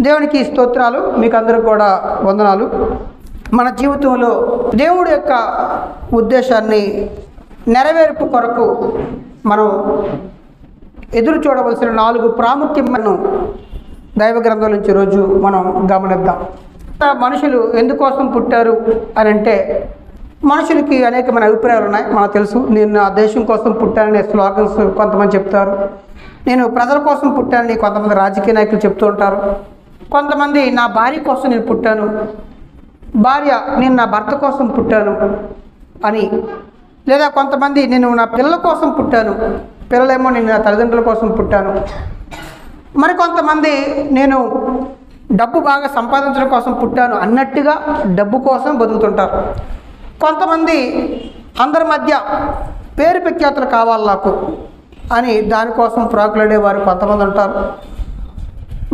దేవునికి స్తోత్రాలు. మీకు అందరికి కూడా వందనాలు. మన జీవితంలో దేవుడి యొక్క ఉద్దేశాన్ని నెరవేర్పు కొరకు మనం ఎదురు చూడవలసిన 4 ప్రాముఖ్యమైన దైవ గ్రంథాల నుంచి రోజు మనం గమనిద్దాం. మనుషులు ఎందుకోసం పుట్టారు అని అంటే, మనుషులకి అనేకమైన అభిప్రాయాలు ఉన్నాయి. మనకు తెలుసు. నేను నా దేశం కోసం పుట్టాననే స్లోగన్స్ కొంతమంది చెప్తారు. నేను ప్రజల కోసం పుట్టానని కొంతమంది రాజకీయ నాయకులు చెప్తూ ఉంటారు. కొంతమంది నా భార్య కోసం నేను పుట్టాను, భార్య నేను నా భర్త కోసం పుట్టాను అని, లేదా కొంతమంది నేను నా పిల్లల కోసం పుట్టాను, పిల్లలేమో నేను నా తల్లిదండ్రుల కోసం పుట్టాను. మరి కొంతమంది నేను డబ్బు బాగా సంపాదించడం కోసం పుట్టాను అన్నట్టుగా డబ్బు కోసం బతుకుతుంటారు. కొంతమంది అందరి మధ్య పేరు ప్రఖ్యాతులు కావాలి నాకు అని దానికోసం ప్రాకులాడేవారు కొంతమంది ఉంటారు.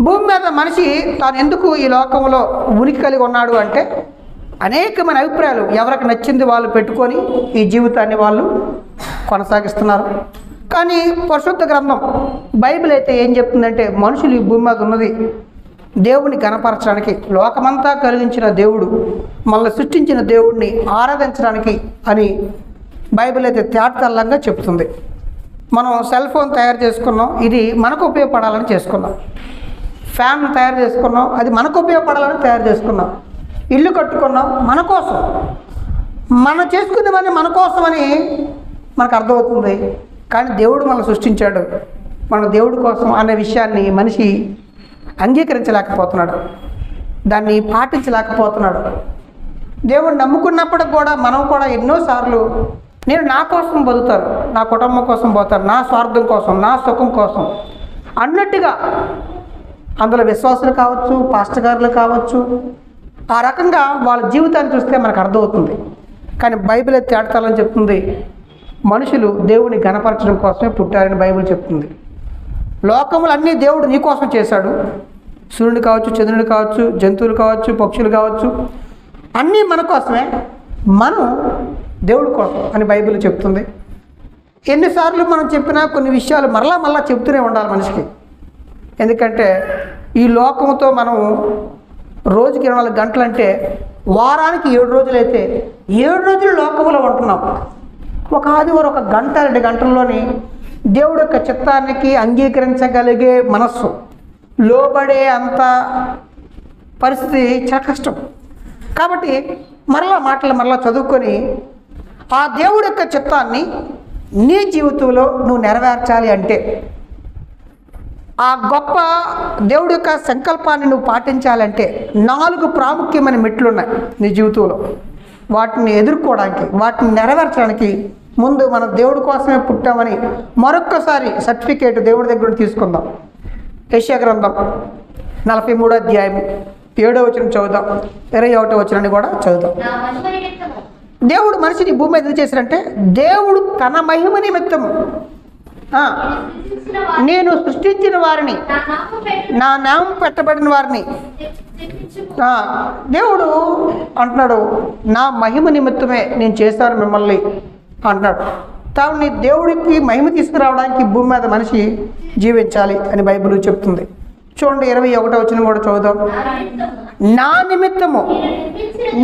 భూమి మీద మనిషి తాను ఎందుకు ఈ లోకంలో ఉనికి కలిగి ఉన్నాడు అంటే, అనేకమైన అభిప్రాయాలు ఎవరికి నచ్చింది వాళ్ళు పెట్టుకొని ఈ జీవితాన్ని వాళ్ళు కొనసాగిస్తున్నారు. కానీ పరిశుద్ధ గ్రంథం బైబిల్ అయితే ఏం చెప్తుందంటే, మనుషులు ఈ భూమి మీద ఉన్నది దేవుని గణపరచడానికి, లోకమంతా కలిగించిన దేవుడు, మనల్ని సృష్టించిన దేవుడిని ఆరాధించడానికి అని బైబిల్ అయితే తేటతెల్లంగా చెప్తుంది. మనం సెల్ ఫోన్ తయారు చేసుకున్నాం, ఇది మనకు ఉపయోగపడాలని చేసుకున్నాం. ఫ్యాన్ తయారు చేసుకున్నాం, అది మనకు ఉపయోగపడాలని తయారు చేసుకున్నాం. ఇల్లు కట్టుకున్నాం మన కోసం, మనం చేసుకునేవన్నీ మన కోసమని మనకు అర్థమవుతుంది. కానీ దేవుడు మనల్ని సృష్టించాడు, మన దేవుడి కోసం అనే విషయాన్ని మనిషి అంగీకరించలేకపోతున్నాడు, దాన్ని పాటించలేకపోతున్నాడు. దేవుడు నమ్ముకున్నప్పుడు కూడా మనం కూడా ఎన్నోసార్లు నేను నా కోసం బతుకుతాను, నా కుటుంబం కోసం పోతాను, నా స్వార్థం కోసం, నా సుఖం కోసం అన్నట్టుగా అందులో విశ్వాసులు కావచ్చు, పాస్టర్ గారులు కావచ్చు, ఆ రకంగా వాళ్ళ జీవితాన్ని చూస్తే మనకు అర్థమవుతుంది. కానీ బైబిల్ తేటతెల్లని చెప్తుంది, మనుషులు దేవుని గణపరచడం కోసమే పుట్టారని బైబిల్ చెప్తుంది. లోకములన్నీ దేవుడు నీ కోసం చేశాడు. సూర్యుడు కావచ్చు, చంద్రుడు కావచ్చు, జంతువులు కావచ్చు, పక్షులు కావచ్చు, అన్నీ మన కోసమే, మనం దేవుడి కోసం అని బైబిల్ చెప్తుంది. ఎన్నిసార్లు మనం చెప్పినా కొన్ని విషయాలు మరలా చెప్తూనే ఉండాలి మనిషికి. ఎందుకంటే ఈ లోకంతో మనం రోజుకి 24 గంటలు అంటే వారానికి 7 రోజులైతే 7 రోజులు లోకంలో ఉంటున్నాం. ఒక ఆదివారం 1 గంట 2 గంటల్లోని దేవుడి యొక్క చిత్తానికి అంగీకరించగలిగే మనస్సు, లోబడే అంత పరిస్థితి చాలా కష్టం. కాబట్టి మరలా చదువుకొని ఆ దేవుడి యొక్క చిత్తాన్ని నీ జీవితంలో నువ్వు నెరవేర్చాలి అంటే, ఆ గొప్ప దేవుడి యొక్క సంకల్పాన్ని నువ్వు పాటించాలంటే 4 ప్రాముఖ్యమైన మెట్లు ఉన్నాయి నీ జీవితంలో. వాటిని ఎదుర్కోవడానికి, వాటిని నెరవేర్చడానికి ముందు మనం దేవుడి కోసమే పుట్టామని మరొక్కసారి సర్టిఫికేట్ దేవుడి దగ్గర తీసుకుందాం. యెషయా గ్రంథం 43వ అధ్యాయం 7వ వచనం చదువుదాం, 21వ వచనాన్ని కూడా చదువుదాం. దేవుడు మనిషిని భూమి మీద ఎందుకు చేశారంటే, దేవుడు తన మహిమ నిమిత్తము నేను సృష్టించిన వారిని, నా నామం పెట్టబడిన వారిని, దేవుడు అంటున్నాడు నా మహిమ నిమిత్తమే నేను చేశాను మిమ్మల్ని అంటున్నాడు. తాను దేవుడికి మహిమ తీసుకురావడానికి భూమి మీద మనిషి జీవించాలి అని బైబిల్ చెప్తుంది. చూడండి 21వ వచనం కూడా చదువుదాం. నా నిమిత్తము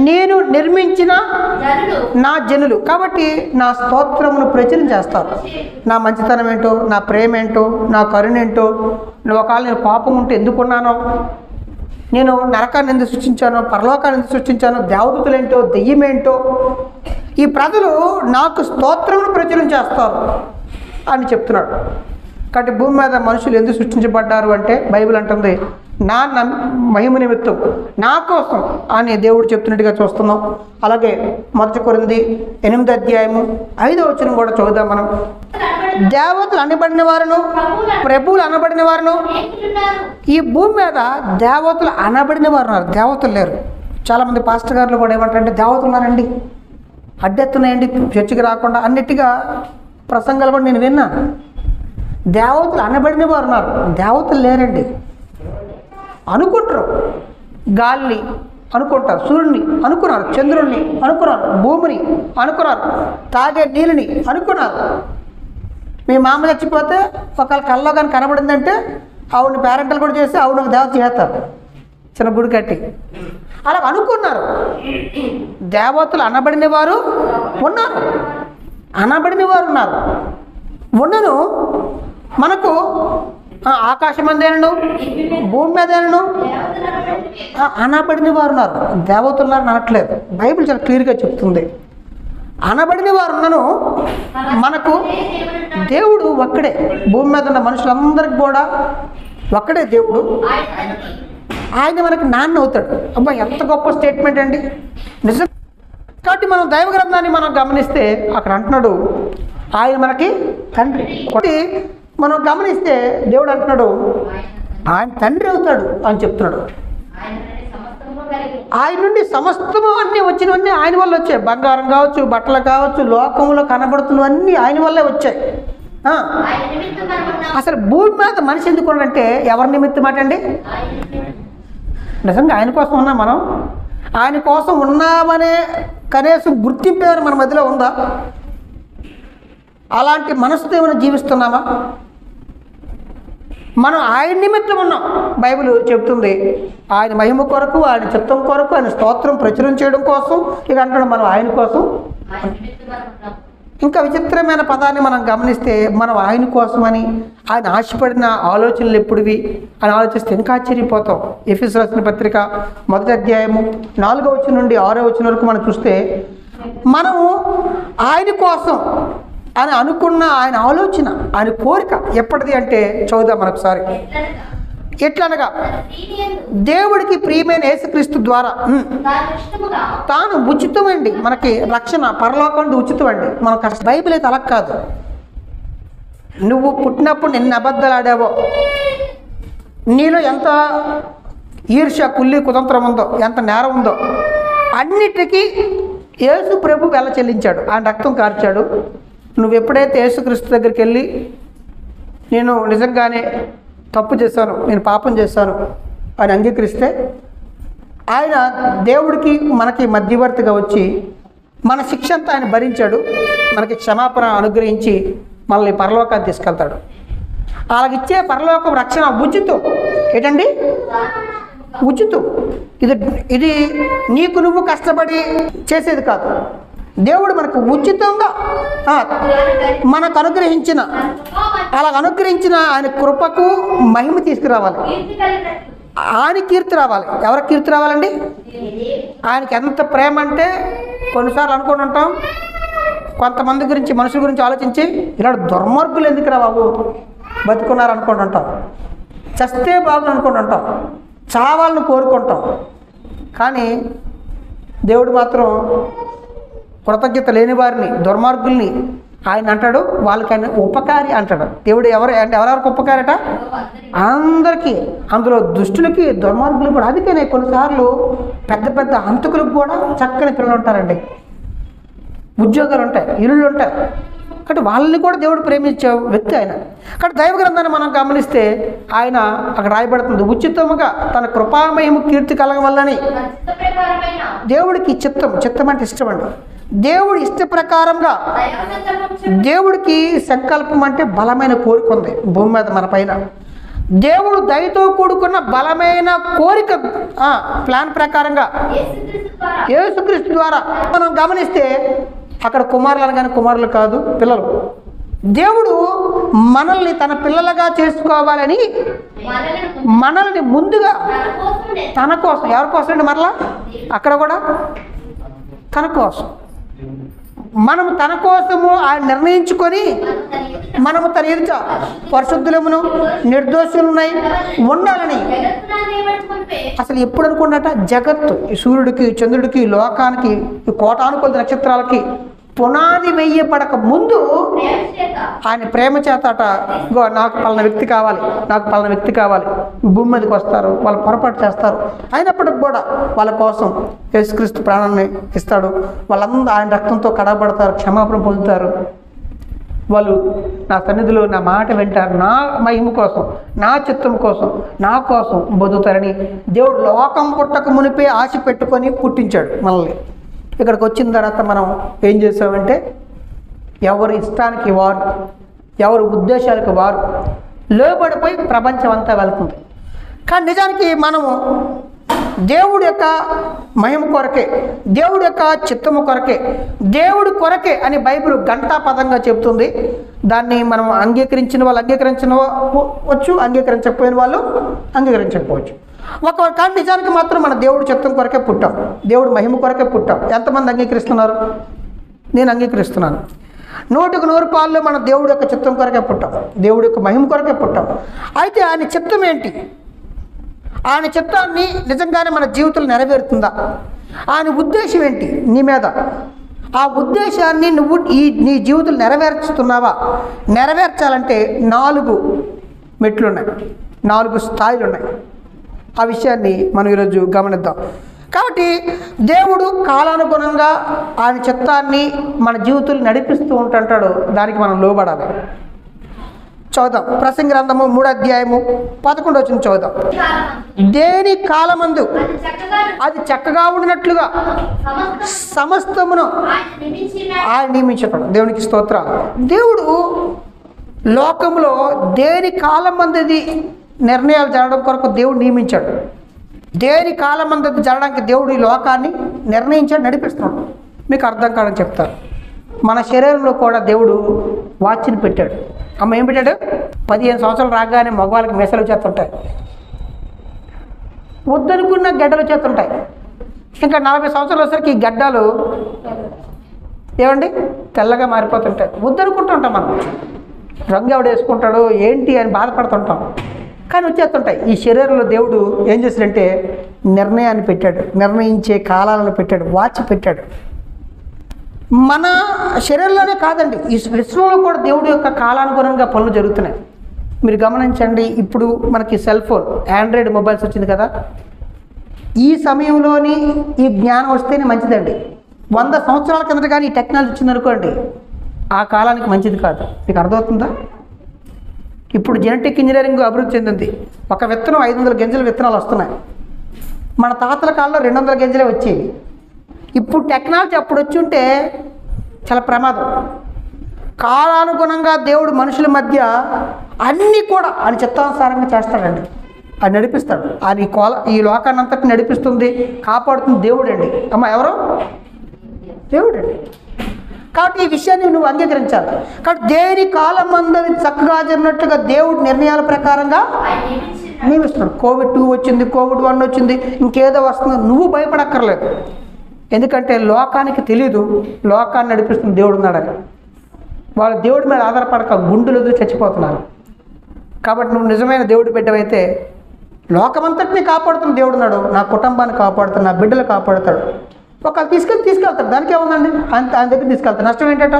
నేను నిర్మించిన నా జనులు, కాబట్టి నా స్తోత్రమును ప్రచురం చేస్తారు. నా మంచితనం ఏంటో, నా ప్రేమ ఏంటో, నా కరుణ ఏంటో, ఒకవేళ నేను పాపం ఉంటే ఎందుకున్నానో, నేను నరకాన్ని ఎందుకు సృష్టించానో, పరలోకాన్ని ఎందుకు సృష్టించానో, దేవదూతలేంటో, దెయ్యమేంటో, ఈ ప్రజలు నాకు స్తోత్రమును ప్రచురం చేస్తారు అని చెప్తున్నాడు. కాబట్టి భూమి మీద మనుషులు ఎందుకు సృష్టించబడ్డారు అంటే బైబిల్ అంటుంది నా మహిమ నిమిత్తం, నా కోసం అని దేవుడు చెప్తున్నట్టుగా చూస్తున్నాం. అలాగే 1 కొరింథీ 8వ అధ్యాయము 5వ వచనం కూడా చదువుదాం మనం. దేవతలు అనబడిన వారును, ప్రభువులు అనబడిన వారును, ఈ భూమి మీద దేవతలు అనబడిన వారు ఉన్నారు, దేవతలు లేరు. చాలామంది పాస్టర్ గారులు కూడా ఏమంటారంటే దేవతలు ఉన్నారండి, అడ్డెత్తున్నాయండి చర్చికి రాకుండా అన్నిటిగా ప్రసంగాలు కూడా నేను విన్నాను. దేవతలు అనబడిన వారు ఉన్నారు, దేవతలు లేరండి. అనుకుంటారు, గాలిని అనుకుంటారు, సూర్యుడిని అనుకున్నారు, చంద్రుడిని అనుకున్నారు, భూమిని అనుకున్నారు, తాగే నీళ్ళని అనుకున్నారు. మీ మామ చచ్చిపోతే ఒకవేళ కల్లో కానీ కనబడిందంటే ఆవిడని పేరెంటలు కూడా చేసి ఆవిడ ఒక దేవత చేస్తారు. చిన్న గుడి కట్టి. అలా అనుకున్నారు. దేవతలు అనబడిన వారు ఉన్నారు, అనబడిన వారు ఉన్నారు. ఉన్నను మనకు ఆకాశం అందేను, భూమి మీదేను అనబడిన వారు ఉన్నారు. దేవతలు ఉన్నారు అనట్లేదు. బైబిల్ చాలా క్లియర్గా చెప్తుంది. అనబడిన వారు ఉన్నను మనకు దేవుడు ఒక్కడే. భూమి మీద ఉన్న మనుషులందరికీ కూడా ఒక్కడే దేవుడు. ఆయన మనకి నాన్న అవుతాడు. అబ్బా, ఎంత గొప్ప స్టేట్మెంట్ అండి, నిజం. కాబట్టి మనం దైవ గ్రంథాన్ని మనం గమనిస్తే అక్కడ అంటున్నాడు ఆయన మనకి తండ్రి. మనం గమనిస్తే దేవుడు అంటున్నాడు ఆయన తండ్రి అవుతాడు అని చెప్తున్నాడు. ఆయన నుండి సమస్తము అన్నీ వచ్చినవన్నీ ఆయన వల్ల వచ్చాయి. బంగారం కావచ్చు, బట్టలు కావచ్చు, లోకంలో కనబడుతున్నవన్నీ ఆయన వల్లే వచ్చాయి. అసలు భూమి మీద మనిషి ఎందుకు ఉన్నాడంటే ఎవరి నిమిత్తం మాట అండి? నిజంగా ఆయన కోసం ఉన్నాం మనం. ఆయన కోసం ఉన్నామనే కనీసం గుర్తింపు ఏమైనా మన మధ్యలో ఉందా? అలాంటి మనసుతో ఏమైనా జీవిస్తున్నామా? మనం ఆయన నిమిత్తం ఉన్నాం. బైబిల్ చెప్తుంది ఆయన మహిమ కొరకు, ఆయన చిత్తం కొరకు, ఆయన స్తోత్రం ప్రచురం చేయడం కోసం. ఇక అంటాడు మనం ఆయన కోసం. ఇంకా విచిత్రమైన పదాన్ని మనం గమనిస్తే మనం ఆయన కోసమని ఆయన ఆశపడిన ఆలోచనలు ఎప్పుడువి అని ఆలోచిస్తే ఇంకా ఆశ్చర్యపోతాం. ఎఫెసీయులకు రాసిన పత్రిక 1వ అధ్యాయము 4వ వచనం నుండి 6వ వచనం వరకు మనం చూస్తే మనము ఆయన కోసం అని అనుకున్న ఆయన ఆలోచన, ఆయన కోరిక ఎప్పటిది అంటే చదువుదాం మనొకసారి. ఎట్లనగా దేవుడికి ప్రియమైన యేసుక్రీస్తు ద్వారా తాను ఉచితమండి. మనకి రక్షణ పరలోకం ఉచితం అండి. మనకు బైబిల్ అయితే అలా కాదు. నువ్వు పుట్టినప్పుడు నిన్న అబద్ధాలు ఆడావో, నీలో ఎంత ఈర్ష్య, కుల్లి, కుతంత్రం ఉందో, ఎంత నేరం ఉందో అన్నిటికీ యేసు ప్రభు వెల చెల్లించాడు. ఆయన రక్తం కార్చాడు. నువ్వు ఎప్పుడైతే యేసుక్రీస్తు దగ్గరికి వెళ్ళి నేను నిజంగానే తప్పు చేశాను, నేను పాపం చేశాను అని అంగీకరిస్తే ఆయన దేవుడికి మనకి మధ్యవర్తిగా వచ్చి మన శిక్ష అంతా ఆయన భరించాడు. మనకి క్షమాపణ అనుగ్రహించి మనల్ని పరలోకాన్ని తీసుకెళ్తాడు. అలాగిచ్చే పరలోకం రక్షణ ఉచితం. ఏంటండి? ఉచితం. ఇది నీకు నువ్వు కష్టపడి చేసేది కాదు. దేవుడు మనకు ఉచితంగా మనకు అనుగ్రహించిన, అలా అనుగ్రహించిన ఆయన కృపకు మహిమ తీసుకురావాలి. ఆయన కీర్తి రావాలి. ఎవరి కీర్తి రావాలండి? ఆయనకి ఎంత ప్రేమ అంటే కొన్నిసార్లు అనుకుని ఉంటాం, కొంతమంది గురించి, మనుషుల గురించి ఆలోచించి ఇలాంటి దుర్మార్గులు ఎందుకు రా బాబు బతుకున్నారు అనుకుంటుంటాం, చస్తే బాగుంది అనుకుంటుంటాం, చావాలని కోరుకుంటాం. కానీ దేవుడు మాత్రం కృతజ్ఞత లేని వారిని, దుర్మార్గుల్ని ఆయన అంటాడు వాళ్ళకి ఆయన ఉపకారి అంటాడు. దేవుడు ఎవరెవరికి ఉపకారట? అందరికీ. అందులో దుష్టులకి, దుర్మార్గులు కూడా. అందుకనే కొన్నిసార్లు పెద్ద పెద్ద హంతకులకు కూడా చక్కని పిల్లలు ఉంటారండి, ఉద్యోగాలు ఉంటాయి, ఇల్లులు ఉంటాయి. కాబట్టి వాళ్ళని కూడా దేవుడు ప్రేమించే వ్యక్తి ఆయన. కాబట్టి దైవ గ్రంథాన్ని మనం గమనిస్తే ఆయన అక్కడ రాయబడుతుంది ఉచితముగా తన కృపామయము కీర్తి కలగ వల్లని దేవుడికి చిత్తం అంటే ఇష్టం అండి. దేవుడి ఇష్ట ప్రకారంగా దేవుడికి సంకల్పం అంటే బలమైన కోరిక ఉంది భూమి మీద మన పైన. దేవుడు దయతో కూడుకున్న బలమైన కోరిక ప్లాన్ ప్రకారంగా యేసుక్రీస్తు ద్వారా మనం గమనిస్తే అక్కడ కుమారులు అనగానే కుమారులు కాదు, పిల్లలు. దేవుడు మనల్ని తన పిల్లలుగా చేసుకోవాలని మనల్ని ముందుగా తన కోసం, ఎవరి కోసం అండి? మరలా అక్కడ కూడా తన కోసం, మనము తన కోసము ఆయన నిర్ణయించుకొని మనము తన ఎదుట పరిశుద్ధులమును నిర్దోషులున్నాయి ఉండాలని. అసలు ఎప్పుడు అనుకున్నట జగత్తు, ఈ సూర్యుడికి, చంద్రుడికి, లోకానికి, ఈ కోటానుకొలది నక్షత్రాలకి పునాది వెయ్యబడక ముందు ఆయన ప్రేమ చేతట నాకు పలానా వ్యక్తి కావాలి, నాకు పలానా వ్యక్తి కావాలి, భూమి మీదకి వస్తారు, వాళ్ళు పొరపాటు చేస్తారు, అయినప్పటికి కూడా వాళ్ళ కోసం యేసుక్రీస్తు ప్రాణాన్ని ఇస్తాడు. వాళ్ళందరూ ఆయన రక్తంతో కడగబడతారు, క్షమాపణ పొందుతారు. వాళ్ళు నా సన్నిధిలో నా మాట వింటారు, నా మహిమ కోసం, నా చిత్తం కోసం, నా కోసం బతుకుతారని దేవుడు లోకం పుట్టక మునిపే ఆశ పెట్టుకొని పుట్టించాడు మనల్ని. ఇక్కడికి వచ్చిన తర్వాత మనం ఏం చేసామంటే ఎవరి ఇష్టానికి వారు, ఎవరి ఉద్దేశాలకు వారు లోబడిపోయి ప్రపంచం అంతా వెళ్తుంది. కానీ నిజానికి మనము దేవుడి యొక్క మహిమ కొరకే, దేవుడి యొక్క చిత్తము కొరకే, దేవుడి కొరకే అని బైబిల్ ఘంటాపదంగా చెబుతుంది. దాన్ని మనం అంగీకరించిన వాళ్ళు అంగీకరించవచ్చు, అంగీకరించకపోయిన వాళ్ళు అంగీకరించకపోవచ్చు. కానీ నిజానికి మాత్రం మన దేవుడి చిత్తం కొరకే పుట్టాం, దేవుడి మహిమ కొరకే పుట్టాం. ఎంతమంది అంగీకరిస్తున్నారు? నేను అంగీకరిస్తున్నాను. 100% మన దేవుడి యొక్క చిత్తం కొరకే పుట్టాం, దేవుడి యొక్క మహిమ కొరకే పుట్టాం. అయితే ఆయన చిత్తం ఏంటి? ఆయన చిత్తాన్ని నిజంగానే మన జీవితంలో నెరవేరుతుందా? ఆయన ఉద్దేశం ఏంటి నీ మీద? ఆ ఉద్దేశాన్ని నువ్వు నీ జీవితంలో నెరవేర్చుతున్నావా? నెరవేర్చాలంటే 4 మెట్లు ఉన్నాయి, 4 స్థాయిలు ఉన్నాయి. ఆ విషయాన్ని మనం ఈరోజు గమనిద్దాం. కాబట్టి దేవుడు కాలానుగుణంగా ఆయన చిత్తాన్ని మన జీవితంలో నడిపిస్తూ ఉంటుంటాడు. దానికి మనం లోబడాలి. చదువుదాం. ప్రసంగి గ్రంథము 3:11 చదువుదాం. దేని కాలమందు అది చక్కగా ఉండినట్లుగా సమస్తమును ఆయన నియమించడం. దేవునికి స్తోత్రం. దేవుడు లోకంలో దేని కాలమంది నిర్ణయాలు జరగడం కొరకు దేవుడు నియమించాడు. దేని కాలమంది జరగడానికి దేవుడు ఈ లోకాన్ని నిర్ణయించాడు, నడిపిస్తున్నాడు. మీకు అర్థం కాదని చెప్తారు. మన శరీరంలో కూడా దేవుడు వాచ్ని పెట్టాడు. అమ్మ ఏం పెట్టాడు? 15 సంవత్సరాలు రాగానే మగవాళ్ళకి మెసలు చేస్తుంటాయి, వద్దనుకున్న గడ్డలు చేస్తుంటాయి. ఇంకా 40 సంవత్సరాలు వచ్చేసరికి ఈ గడ్డలు ఏమండి తెల్లగా మారిపోతుంటాయి. వద్దనుకుంటుంటాం మనం. రంగు ఎవడు వేసుకుంటాడు ఏంటి అని బాధపడుతుంటాం, కానీ వచ్చేస్తుంటాయి. ఈ శరీరంలో దేవుడు ఏం చేశాడంటే నిర్ణయాన్ని పెట్టాడు, నిర్ణయించే కాలాలను పెట్టాడు, వాచ్ పెట్టాడు. మన శరీరంలోనే కాదండి, ఈ విశ్వంలో కూడా దేవుడి యొక్క కాలానుగుణంగా పనులు జరుగుతున్నాయి. మీరు గమనించండి. ఇప్పుడు మనకి సెల్ ఫోన్, ఆండ్రాయిడ్ మొబైల్స్ వచ్చింది కదా. ఈ సమయంలోని ఈ జ్ఞానం వస్తేనే మంచిదండి. 100 సంవత్సరాల కిందట కానీ ఈ టెక్నాలజీ వచ్చిందనుకోండి, ఆ కాలానికి మంచిది కాదు. మీకు అర్థమవుతుందా? ఇప్పుడు జెనెటిక్ ఇంజనీరింగ్ అభివృద్ధి చెందింది. ఒక విత్తనం 500 గింజల విత్తనాలు వస్తున్నాయి. మన తాతల కాలంలో 200 గింజలే వచ్చేవి. ఇప్పుడు టెక్నాలజీ అప్పుడు వచ్చి ఉంటే చాలా ప్రమాదం. కాలానుగుణంగా దేవుడు మనుషుల మధ్య అన్నీ కూడా ఆయన చిత్తానుసారంగా చేస్తాడండి. ఆయన నడిపిస్తాడు. ఆయన ఈ లోకాన్ని అంతటి నడిపిస్తుంది, కాపాడుతుంది దేవుడు అండి. అమ్మ ఎవరు? దేవుడు అండి. కాబట్టి ఈ విషయాన్ని నువ్వు అంగీకరించాలి. కాబట్టి దేని కాలం అందరి చక్కగా జరిగినట్లుగా దేవుడు నిర్ణయాల ప్రకారంగా నియమిస్తున్నాడు. కోవిడ్ 2 వచ్చింది, కోవిడ్ 1 వచ్చింది, ఇంకేదో వస్తుందో నువ్వు భయపడక్కర్లేదు. ఎందుకంటే లోకానికి తెలీదు లోకాన్ని నడిపిస్తున్న దేవుడు ఉన్నాడని. వాళ్ళు దేవుడి మీద ఆధారపడక గుండెలు చచ్చిపోతున్నారు. కాబట్టి నువ్వు నిజమైన దేవుడి బిడ్డవైతే లోకమంతటిని కాపాడుతున్న దేవుడు ఉన్నాడు. నా కుటుంబాన్ని కాపాడుతాడు, నా బిడ్డలు కాపాడుతాడు. ఒకళ్ళు తీసుకెళ్తాడు. దానికి ఏముందండి? ఆయన దగ్గర తీసుకెళ్తాడు. నష్టం ఏంటంట?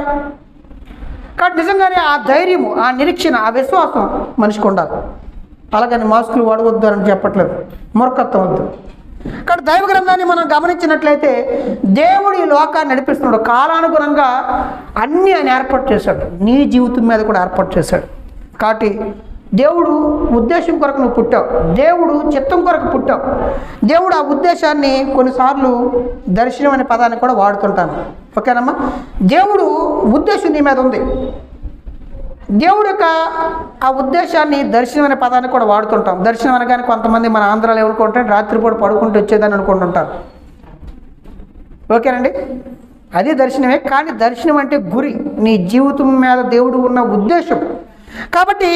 కాబట్టి నిజంగానే ఆ ధైర్యము, ఆ నిరీక్షణ, ఆ విశ్వాసం మనిషికి ఉండాలి. అలాగని మాస్కులు వాడవద్దు అని చెప్పట్లేదు, మూర్ఖత్వం వద్దు. కాబట్టి దైవ గ్రంథాన్ని మనం గమనించినట్లయితే దేవుడు ఈ లోకాన్ని నడిపిస్తున్నాడు. కాలానుగుణంగా అన్నీ ఆయన ఏర్పాటు చేశాడు. నీ జీవితం మీద కూడా ఏర్పాటు చేశాడు. కాబట్టి దేవుడు ఉద్దేశం కొరకు నువ్వు పుట్టావు, దేవుడు చిత్తం కొరకు పుట్టావు. దేవుడు ఆ ఉద్దేశాన్ని కొన్నిసార్లు దర్శనం అనే పదాన్ని కూడా వాడుతుంటాను. ఓకేనమ్మా? దేవుడు ఉద్దేశం నీ మీద ఉంది. దేవుడు యొక్క ఆ ఉద్దేశాన్ని దర్శనం అనే పదాన్ని కూడా వాడుతుంటాం. దర్శనం అనగానే కొంతమంది మన ఆంధ్రాలో ఏమనుకుంటారు, రాత్రిపూట పడుకుంటూ వచ్చేదని అనుకుంటుంటారు. ఓకేనండి, అది దర్శనమే. కానీ దర్శనం అంటే గురి, నీ జీవితం మీద దేవుడు ఉన్న ఉద్దేశం. కాబట్టి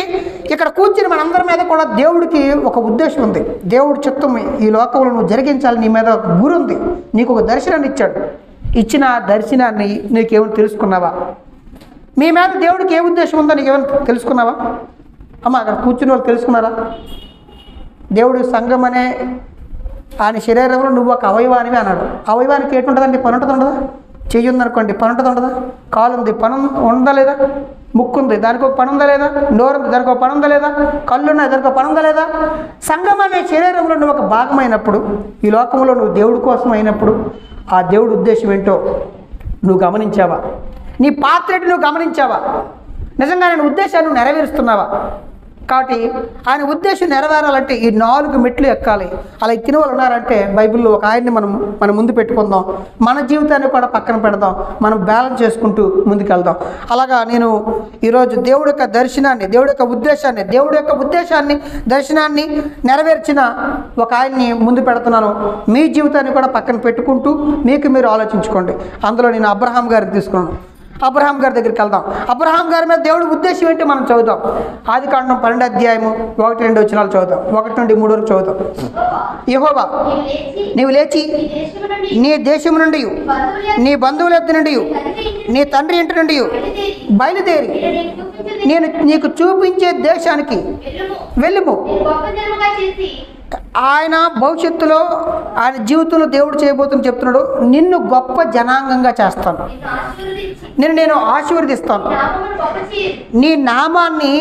ఇక్కడ కూర్చుని మనందరి మీద కూడా దేవుడికి ఒక ఉద్దేశం ఉంది. దేవుడి చిత్తం ఈ లోకంలో నువ్వు జరిగించాలి. నీ మీద ఒక గురి ఉంది. నీకు ఒక దర్శనాన్ని ఇచ్చాడు. ఇచ్చిన దర్శనాన్ని నీకేమైనా తెలుసుకున్నావా? మీ మీద దేవుడికి ఏ ఉద్దేశం ఉందో నీకేమైనా తెలుసుకున్నావా? అమ్మ అక్కడ కూర్చుని వాళ్ళు తెలుసుకున్నారా? దేవుడు సంఘం అనే ఆయన శరీరంలో నువ్వు ఒక అవయవానివి అన్నాడు. అవయవానికి ఏంటి ఉంటుందండి? పని ఉంటుంది ఉండదా? చెయ్యి ఉందనుకోండి, పని ఉంటుంది ఉండదా? కాలు ఉంది, పని ఉందా లేదా? ముక్కు ఉంది, దానికి ఒక పని ఉందా లేదా? నోరు ఉంది, దానికి ఒక పని ఉందా లేదా? కళ్ళు ఉన్నాయి, దానికి ఒక పని ఉందా లేదా? సంఘం అనే శరీరంలో నువ్వు ఒక భాగమైనప్పుడు, ఈ లోకంలో నువ్వు దేవుడి కోసం అయినప్పుడు, ఆ దేవుడి ఉద్దేశం ఏంటో నువ్వు గమనించావా? నీ పాత్ర ఏంటి నువ్వు గమనించావా? నిజంగా నేను ఉద్దేశాన్ని నెరవేరుస్తున్నావా? కాబట్టి ఆయన ఉద్దేశం నెరవేరాలంటే ఈ 4 మెట్లు ఎక్కాలి. అలా ఎక్కిన వాళ్ళు ఉన్నారంటే బైబిల్లో ఒక ఆయన్ని మన ముందు పెట్టుకుందాం, మన జీవితాన్ని కూడా పక్కన పెడదాం, మనం బ్యాలెన్స్ చేసుకుంటూ ముందుకెళ్దాం. అలాగా నేను ఈరోజు దేవుడి యొక్క దర్శనాన్ని, దేవుడి యొక్క ఉద్దేశాన్ని దర్శనాన్ని నెరవేర్చిన ఒక ఆయన్ని ముందు పెడుతున్నాను. మీ జీవితాన్ని కూడా పక్కన పెట్టుకుంటూ మీకు మీరు ఆలోచించుకోండి. అందులో నేను అబ్రహాం గారిని తీసుకున్నాను. అబ్రహాం గారి దగ్గరికి వెళ్దాం. అబ్రహాం గారి మీద దేవుడి ఉద్దేశం ఏంటి మనం చదువుదాం. ఆదికాండం 12వ అధ్యాయము 1-2 వచనాలు చదువుదాం. 1 నుండి 3 వరకు చదువుదాం. యెహోవా నీవు లేచి నీ దేశం నుండి, నీ బంధువుల యొద్ద నుండి, నీ తండ్రి ఇంటి నుండి బయలుదేరి నేను నీకు చూపించే దేశానికి వెళ్ళుము. ఆయన భవిష్యత్తులో ఆయన జీవితంలో దేవుడు చేయబోతుని చెప్తున్నాడు. నిన్ను గొప్ప జనాంగంగా చేస్తాను, నేను ఆశీర్వదిస్తాను, నీ నామాన్ని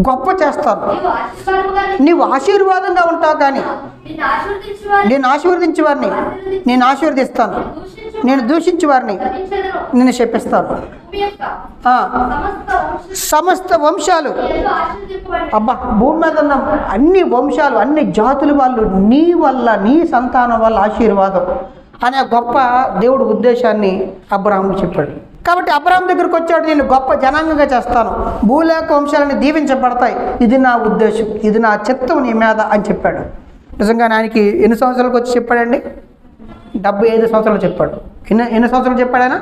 గొప్ప చేస్తాను. నీవు ఆశీర్వాదంగా ఉంటావు, కానీ నేను ఆశీర్వదించే వారిని నేను ఆశీర్వదిస్తాను, నేను దూషించే వారిని నేను శపిస్తాను. సమస్త వంశాలు, అబ్బా, భూమి మీద ఉన్న అన్ని వంశాలు, అన్ని జాతుల వాళ్ళు నీ వల్ల, నీ సంతానం వల్ల ఆశీర్వాదం అనే గొప్ప దేవుడు ఉద్దేశాన్ని అబ్రహాము చెప్పాడు. కాబట్టి అబ్రహాం దగ్గరికి వచ్చాడు, నేను గొప్ప జనాంగంగా చేస్తాను, భూలోక వంశాలని దీవించబడతాయి, ఇది నా ఉద్దేశం, ఇది నా చిత్తం నీ మీద అని చెప్పాడు. నిజంగా ఆయనకి ఎన్ని సంవత్సరాలకు వచ్చి చెప్పాడండి? 75 సంవత్సరాలు చెప్పాడు. ఎన్ని సంవత్సరాలు చెప్పాడు ఆయన?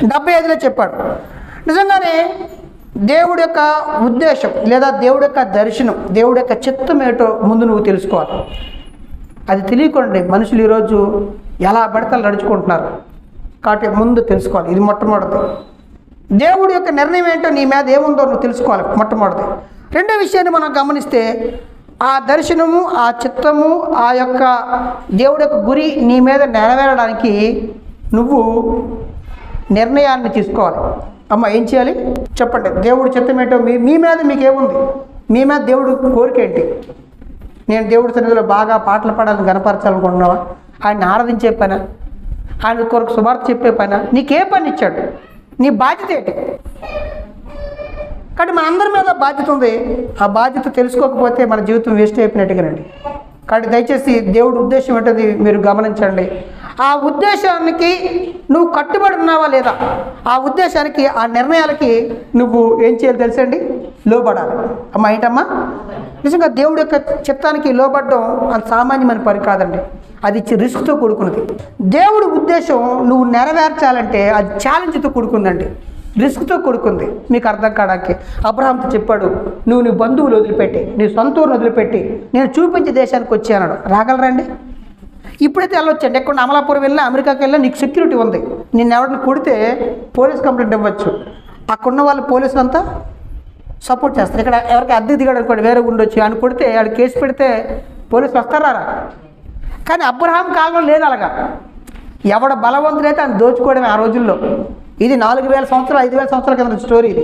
75లో చెప్పాడు. నిజంగానే దేవుడి యొక్క ఉద్దేశం లేదా దేవుడి యొక్క దర్శనం, దేవుడి యొక్క చిత్తం ఏటో ముందు నువ్వు తెలుసుకోవాలి. అది తెలియకుండా మనుషులు ఈరోజు ఎలా పడితే నడుచుకుంటున్నారు. కాబట్టి ముందు తెలుసుకోవాలి. ఇది మొట్టమొదటి. దేవుడి యొక్క నిర్ణయం ఏంటో నీ మీద ఏముందో నువ్వు తెలుసుకోవాలి మొట్టమొదటి. రెండో విషయాన్ని మనం గమనిస్తే, ఆ దర్శనము, ఆ చిత్తము, ఆ యొక్క దేవుడి యొక్క గురి నీ మీద నెరవేరడానికి నువ్వు నిర్ణయాన్ని తీసుకోవాలి. అమ్మ, ఏం చేయాలి చెప్పండి? దేవుడి చిత్తం ఏంటో మీ మీద మీకేముంది? మీ మీద దేవుడు కోరిక ఏంటి? నేను దేవుడి సన్నిధిలో బాగా పాటలు పాడాలని గనపరచాలనుకుంటున్నావా? ఆయన ఆరాధించే పైన, ఆయన కొరకు శుభార్త చెప్పే పైన నీకే పని ఇచ్చాడు? నీ బాధ్యత ఏంటి? కాబట్టి మన అందరి మీద బాధ్యత ఉంది. ఆ బాధ్యత తెలుసుకోకపోతే మన జీవితం వేస్ట్ అయిపోయినట్టుగానండి. కాబట్టి దయచేసి దేవుడి ఉద్దేశం ఏంటది మీరు గమనించండి. ఆ ఉద్దేశానికి నువ్వు కట్టుబడి ఉన్నావా లేదా? ఆ ఉద్దేశానికి, ఆ నిర్ణయాలకి నువ్వు ఏం చేయాలి తెలుసండి? లోబడాలి. అమ్మ, ఏంటమ్మా? నిజంగా దేవుడి యొక్క చిత్తానికి లోబడడం అది సామాన్యమైన పని కాదండి. అది రిస్క్తో కూడుకున్నది. దేవుడి ఉద్దేశం నువ్వు నెరవేర్చాలంటే అది ఛాలెంజ్తో కూడుకుందండి, రిస్క్తో కూడుకుంది. మీకు అర్థం కావడానికి అబ్రహాంతో చెప్పాడు, నువ్వు నీ బంధువులు వదిలిపెట్టి, నీ సొంత ఊరిని వదిలిపెట్టి నేను చూపించే దేశానికి వచ్చి అన్నాడు. రాగలరండి? ఇప్పుడైతే వెళ్ళొచ్చండి. ఎక్కడ అమలాపురం వెళ్ళినా, అమెరికాకి వెళ్ళినా నీకు సెక్యూరిటీ ఉంది. నేను ఎవరిని కొడితే పోలీస్ కంప్లైంట్ ఇవ్వచ్చు. అక్కడున్న వాళ్ళు పోలీసులు అంతా సపోర్ట్ చేస్తారు. ఇక్కడ ఎవరికి అద్దె దిగాడు అనుకోండి, వేరే ఉండొచ్చు, అని కొడితే ఆడు కేసు పెడితే పోలీసులు వస్తారా? కానీ అబ్రహాం కాలంలో లేదు అలాగా. ఎవడ బలవంతుడైతే ఆయన దోచుకోవడమే ఆ రోజుల్లో. ఇది 4000 సంవత్సరాలు 5000 సంవత్సరాల కింద స్టోరీ ఇది.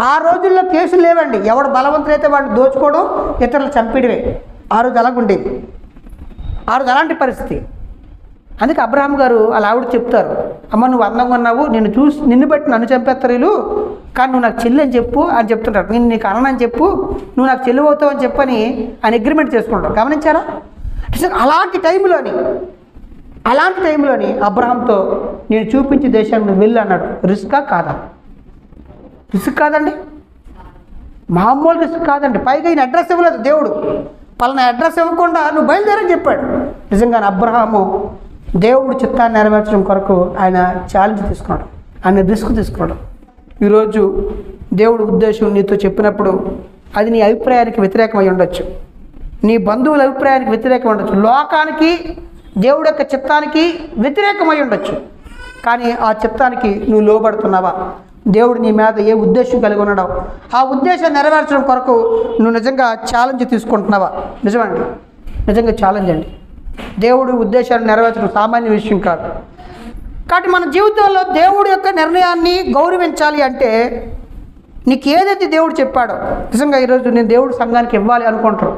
ఆ రోజుల్లో కేసులు లేవండి. ఎవడు బలవంతుడైతే వాడిని దోచుకోవడం, ఇతరులు చంపేయడమే. ఆ రోజు అలాగుండేది. ఆ రోజు అలాంటి పరిస్థితి. అందుకే అబ్రహాం గారు అలా ఆవిడ చెప్తారు, అమ్మ నువ్వు అందంగా ఉన్నావు, నిన్ను బట్టి నన్ను చంపేస్తారు వీళ్ళు, కానీ నువ్వు నాకు చెల్లి అని చెప్పు అని చెప్తుంటారు. నేను నీకు అన్నని చెప్పు, నువ్వు నాకు చెల్లి అవుతావు అని చెప్పని ఆయన అగ్రిమెంట్ చేసుకుంటారు. గమనించారా? అలాంటి టైంలోని అబ్రహాంతో నేను చూపించే దేశానికి నువ్వు వెళ్ళి అన్నాడు. రిస్కా కాదా? రిస్క్ కాదండి, మామూలు రిస్క్ కాదండి. పైగా ఈయన అడ్రస్ ఇవ్వలేదు దేవుడు. పలానా అడ్రస్ ఇవ్వకుండా నువ్వు బయలుదేరని చెప్పాడు. నిజంగానే అబ్రహాము దేవుడు చిత్తాన్ని నెరవేర్చడం కొరకు ఆయన ఛాలెంజ్ తీసుకున్నాడు, ఆయన రిస్క్ తీసుకున్నాడు. ఈరోజు దేవుడు ఉద్దేశం నీతో చెప్పినప్పుడు అది నీ అభిప్రాయానికి వ్యతిరేకమై ఉండొచ్చు, నీ బంధువుల అభిప్రాయానికి వ్యతిరేకం ఉండొచ్చు, లోకానికి దేవుడి యొక్క చిత్తానికి వ్యతిరేకమై ఉండొచ్చు. కానీ ఆ చిత్తానికి నువ్వు లోబడుతున్నావా? దేవుడు నీ మీద ఏ ఉద్దేశం కలిగి ఉన్నాడో ఆ ఉద్దేశాన్ని నెరవేర్చడం కొరకు నువ్వు నిజంగా ఛాలెంజ్ తీసుకుంటున్నావా? నిజమండి, నిజంగా ఛాలెంజ్ అండి. దేవుడి ఉద్దేశాన్ని నెరవేర్చడం సామాన్య విషయం కాదు. కాబట్టి మన జీవితంలో దేవుడి యొక్క నిర్ణయాన్ని గౌరవించాలి అంటే నీకు ఏదైతే దేవుడు చెప్పాడో, నిజంగా ఈరోజు నేను దేవుడి సంఘానికి ఇవ్వాలి అనుకుంటాను,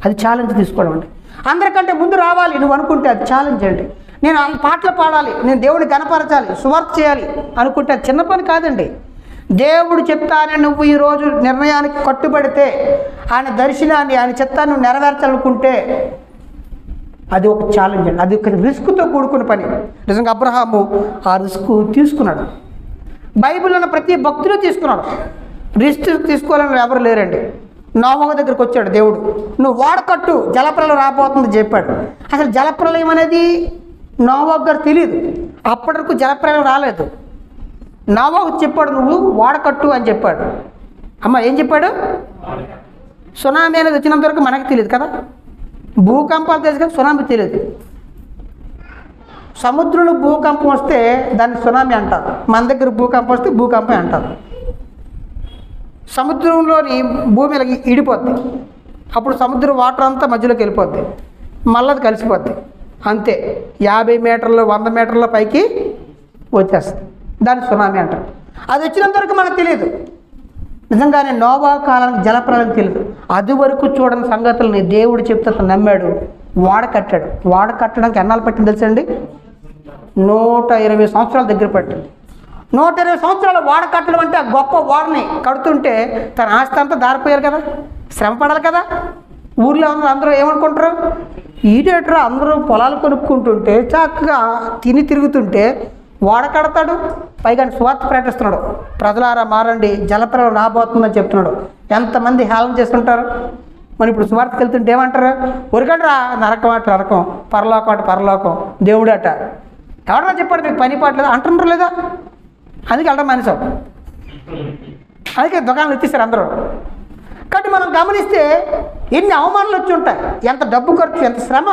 అది ఛాలెంజ్ తీసుకోవడం అండి. అందరికంటే ముందు రావాలి నువ్వు అనుకుంటే అది ఛాలెంజ్ అండి. నేను పాటలు పాడాలి, నేను దేవుడిని కనపరచాలి, సువార్త చేయాలి అనుకుంటే అది చిన్న పని కాదండి. దేవుడు చెప్తానని నువ్వు ఈరోజు నిర్ణయానికి కట్టుబడితే, ఆయన దర్శనాన్ని, ఆయన చిత్తాన్ని నువ్వు నెరవేర్చాలనుకుంటే అది ఒక ఛాలెంజ్ అండి. అది ఒక రిస్క్తో కూడుకున్న పని. నిజంగా అబ్రహాము ఆ రిస్క్ తీసుకున్నాడు. బైబిల్లో ఉన్న ప్రతి భక్తులు తీసుకున్నాడు. రిస్క్ తీసుకోవాలని ఎవరు లేరండి. నోవహు దగ్గరికి వచ్చాడు దేవుడు, నువ్వు వాడకట్టు, జలప్రలయం రాబోతుంది చెప్పాడు. అసలు జలప్రలయం అనేది నోవహు గారు తెలియదు. అప్పటి వరకు జలప్రలయం రాలేదు. నోవహు చెప్పాడు నువ్వు వాడకట్టు అని చెప్పాడు. అమ్మ ఏం చెప్పాడు? సునామీ అనేది వచ్చినంత వరకు మనకు తెలియదు కదా. భూకంపాలు తెలుసు కానీ సునామీ తెలియదు. సముద్రంలో భూకంపం వస్తే దాన్ని సునామీ అంటారు. మన దగ్గర భూకంపం వస్తే భూకంపం అంటారు. సముద్రంలోని భూమి ఇడిపోద్ది. అప్పుడు సముద్రం వాటర్ అంతా మధ్యలోకి వెళ్ళిపోద్ది, మళ్ళీ అది కలిసిపోద్ది. అంతే 50 మీటర్లు 100 మీటర్ల పైకి వచ్చేస్తుంది. దాన్ని సునామీ అంటారు. అది వచ్చినంత వరకు మనకు తెలియదు. నిజంగానే నోవహు కాలానికి జలప్రలయం తెలియదు. అది వరకు చూడని సంగతుల్ని దేవుడు చెప్తే అతను నమ్మాడు. వాడ కట్టాడు. వాడ కట్టడానికి ఎన్నాళ్ళు పట్టింది తెలుసండి? 120 సంవత్సరాల దగ్గర పట్టింది. 120 సంవత్సరాలు వాడ కట్టడం అంటే ఆ గొప్ప వాడని కడుతుంటే తన ఆస్తి అంతా దారిపోయారు కదా, శ్రమ పడాలి కదా. ఊర్లో అందరూ ఏమనుకుంటారు? ఈడేటరా అందరూ పొలాలు కొనుక్కుంటుంటే చక్కగా తిని తిరుగుతుంటే వాడ కడతాడు, పైగా స్వార్థ ప్రకటిస్తున్నాడు. ప్రజలారా మారండి, జలప్రలయం రాబోతుందని చెప్తున్నాడు. ఎంతమంది హేళన చేస్తుంటారు. మరి ఇప్పుడు స్వార్థకి వెళ్తుంటే ఏమంటారు? ఉరకండిరా, నరకం అట నరకం, పరలోకం అట పరలోకం, దేవుడు అట. ఎవడన్నా చెప్పాడు మీకు పని పాటలేదు అంటున్నారు లేదా? అందుకే వెళ్ళడం మానేసాం. అందుకే దుకాణాలు ఎత్తిస్తారు అందరూ. కాబట్టి మనం గమనిస్తే ఎన్ని అవమానాలు వచ్చి ఉంటాయి, ఎంత డబ్బు ఖర్చు, ఎంత శ్రమ.